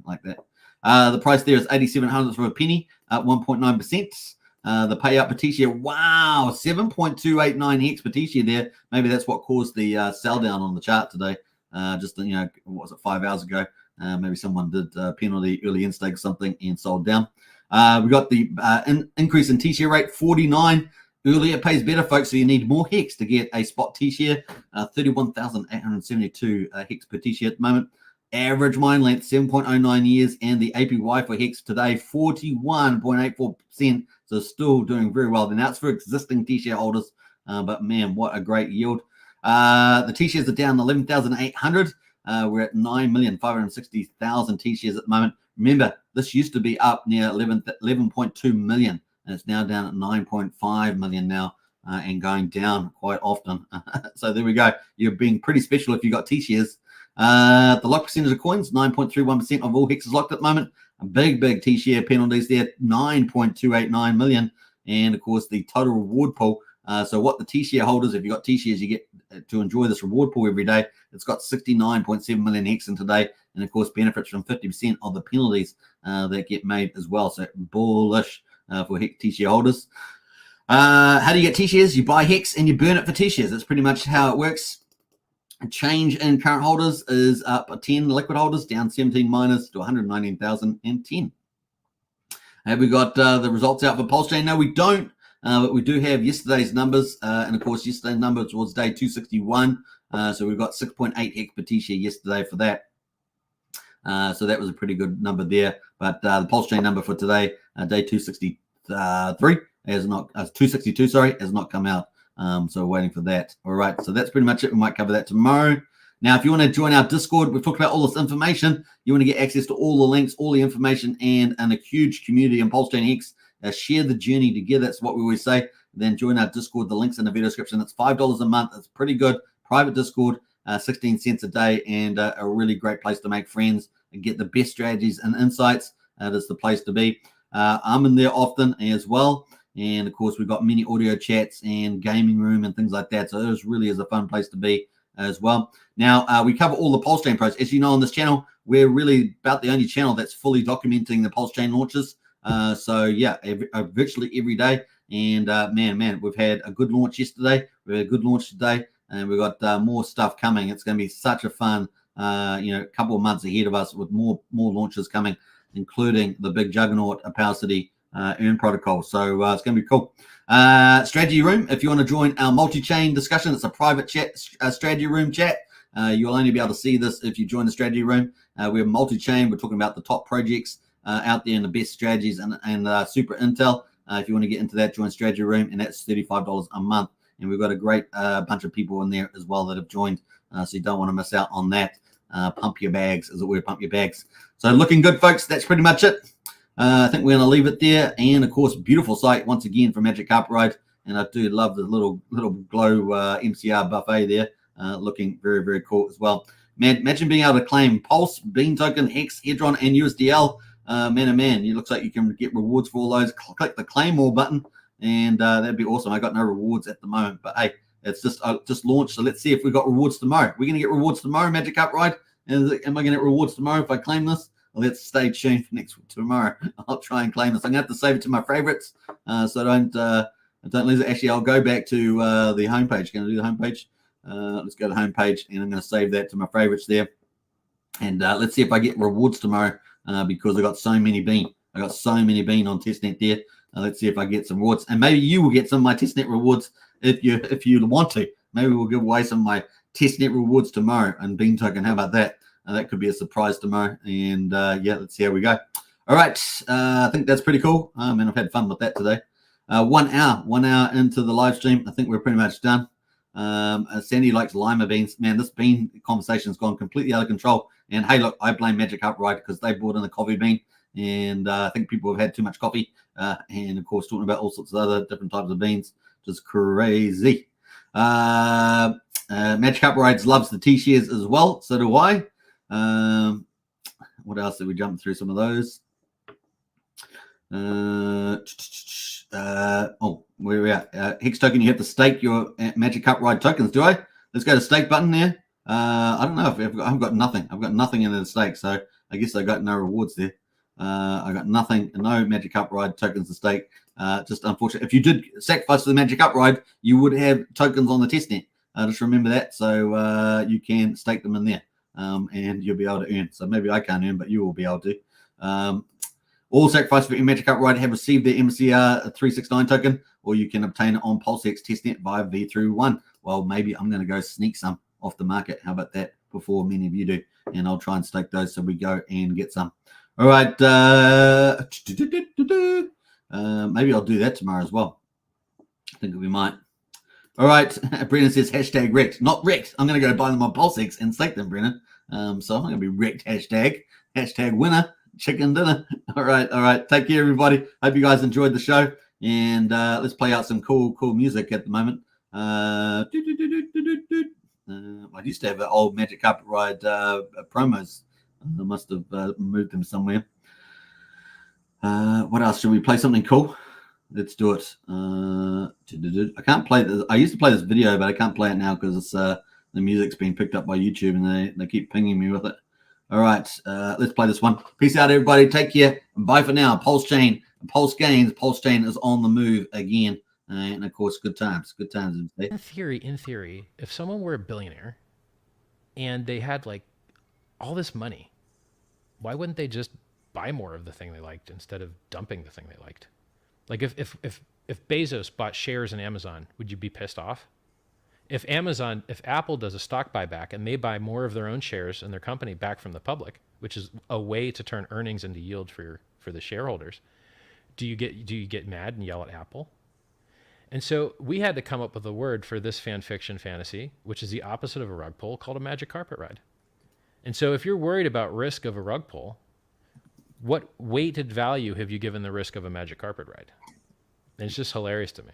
like that. The price there is 8,700 for a penny, at 1.9%. The payout per T-share, wow, 7.289 Hex per T-share there. Maybe that's what caused the sell down on the chart today. What was it, 5 hours ago? Maybe someone did penalty early in stake something and sold down. We got the increase in T-share rate, 49. Earlier pays better, folks, so you need more Hex to get a spot T-share. 31,872 Hex per T-share at the moment. Average mine length, 7.09 years, and the APY for Hex today, 41.84%. So still doing very well. Now it's for existing T-share holders, but man, what a great yield. The T-shares are down 11,800. We're at 9,560,000 T-shares at the moment. Remember, this used to be up near 11.2 million, and it's now down at 9.5 million now, and going down quite often. So there we go. You're being pretty special if you got T-shares. The lock percentage of coins, 9.31% of all Hex is locked at the moment. A big T-share penalties there, 9.289 million. And of course, the total reward pool. So what the T-share holders, if you got T-shares, you get to enjoy this reward pool every day. It's got 69.7 million Hex in today. And of course, benefits from 50% of the penalties that get made as well. So bullish for Hex T-share holders. How do you get T-shares? You buy Hex and you burn it for T-shares. That's pretty much how it works. Change in current holders is up 10 liquid holders, down 17 miners to 119,010. Have we got the results out for Pulsechain? No, we don't, but we do have yesterday's numbers. And of course, yesterday's numbers was day 261. So we've got 6.8 Hex per T-share yesterday for that. So that was a pretty good number there. But the Pulsechain number for today, day 263, has not 262, sorry, has not come out. So we're waiting for that. All right, so that's pretty much it. We might cover that tomorrow. Now, if you want to join our Discord, we've talked about all this information. You want to get access to all the links, all the information, and a huge community in Pulsechain Hex. Share the journey together. That's what we always say. Then join our Discord. The link's in the video description. It's $5 a month. It's pretty good. Private Discord, 16 cents a day, and a really great place to make friends and get the best strategies and insights. That's the place to be. I'm in there often as well. And of course, we've got many audio chats and gaming room and things like that. So it really is a fun place to be as well. Now, we cover all the Pulsechain pros. As you know, on this channel, we're really about the only channel that's fully documenting the Pulsechain launches. So yeah, virtually every day. And man, we've had a good launch yesterday. We had a good launch today, and we've got more stuff coming. It's going to be such a fun, couple of months ahead of us with more launches coming, including the big juggernaut Power City Earn protocol. So it's going to be cool. Strategy room. If you want to join our multi-chain discussion, it's a private chat, strategy room chat. You'll only be able to see this if you join the strategy room. We're multi-chain. We're talking about the top projects out there and the best strategies and super intel. If you want to get into that, join strategy room, and that's $35 a month. And we've got a great bunch of people in there as well that have joined. So you don't want to miss out on that. Pump your bags, as it were, pump your bags. So looking good, folks. That's pretty much it. I think we're going to leave it there. And, of course, beautiful site once again from Magic Cartwright. And I do love the little glow MCR buffet there. Looking very, very cool as well. Man, imagine being able to claim Pulse, Bean Token, Hex, Hedron, and USDL. Man, it looks like you can get rewards for all those. Click the claim more button, and that'd be awesome. I got no rewards at the moment, but hey, it's just launched. So let's see if we got rewards tomorrow. We're going to get rewards tomorrow, Magic Cartwright. am I going to get rewards tomorrow if I claim this? Well, let's stay tuned for tomorrow. I'll try and claim this. I'm going to have to save it to my favorites, so don't lose it. Actually, I'll go back to the homepage. Going to do the homepage. Let's go to the homepage, and I'm going to save that to my favorites there. And let's see if I get rewards tomorrow because I got so many bean. I got so many bean on testnet there. Let's see if I get some rewards, and maybe you will get some of my testnet rewards if you want to. Maybe we'll give away some of my testnet rewards tomorrow and bean token. How about that? That could be a surprise tomorrow. And yeah, let's see how we go. All right, I think that's pretty cool. Man, I've had fun with that today. 1 hour into the live stream. I think we're pretty much done. Sandy likes lima beans. Man, this bean conversation's gone completely out of control. And hey, look, I blame Magic Upright because they brought in the coffee bean. And I think people have had too much coffee. And of course, talking about all sorts of other different types of beans. Just crazy. Magic Uprights loves the T-shares as well. So do I. What else did we jump through? Some of those. Where are we at? Hex token, you have to stake your Magic Upright tokens, do I? Let's go to stake button there. I don't know if I've got nothing. I've got nothing in the stake, so I guess I got no rewards there. I got nothing, no Magic Upright tokens to stake. Just unfortunate. If you did sacrifice the Magic Upright, you would have tokens on the testnet. Just remember that, so you can stake them in there, and you'll be able to earn. So maybe I can't earn, but you will be able to. All sacrifices for Magic Upright have received their MCR 369 token, or you can obtain it on Pulsechain testnet via V1. Well, maybe I'm going to go sneak some off the market. How about that before many of you do? And I'll try and stake those so we go and get some. All right. Maybe I'll do that tomorrow as well. I think we might. All right. Brennan says hashtag wrecked. Not wrecked. I'm going to go buy them on Pulsechain and stake them, Brennan. So I'm going to be wrecked hashtag winner. Chicken dinner. All right. Take care, everybody. Hope you guys enjoyed the show. And let's play out some cool music at the moment. I used to have old Magic Carpet Ride promos. I must have moved them somewhere. What else? Should we play something cool? Let's do it. I can't play this. I used to play this video, but I can't play it now because it's the music's been picked up by YouTube and they keep pinging me with it. All right, let's play this one. Peace out, everybody. Take care. Bye for now. Pulsechain, Pulse Gains. Pulsechain is on the move again. And, of course, good times. Good times. In theory, if someone were a billionaire and they had, like, all this money, why wouldn't they just buy more of the thing they liked instead of dumping the thing they liked? Like, if Bezos bought shares in Amazon, would you be pissed off? If Apple does a stock buyback and they buy more of their own shares in their company back from the public, which is a way to turn earnings into yield for the shareholders, do you get mad and yell at Apple? And so we had to come up with a word for this fan fiction fantasy, which is the opposite of a rug pull, called a magic carpet ride. And so if you're worried about risk of a rug pull, what weighted value have you given the risk of a magic carpet ride? And it's just hilarious to me.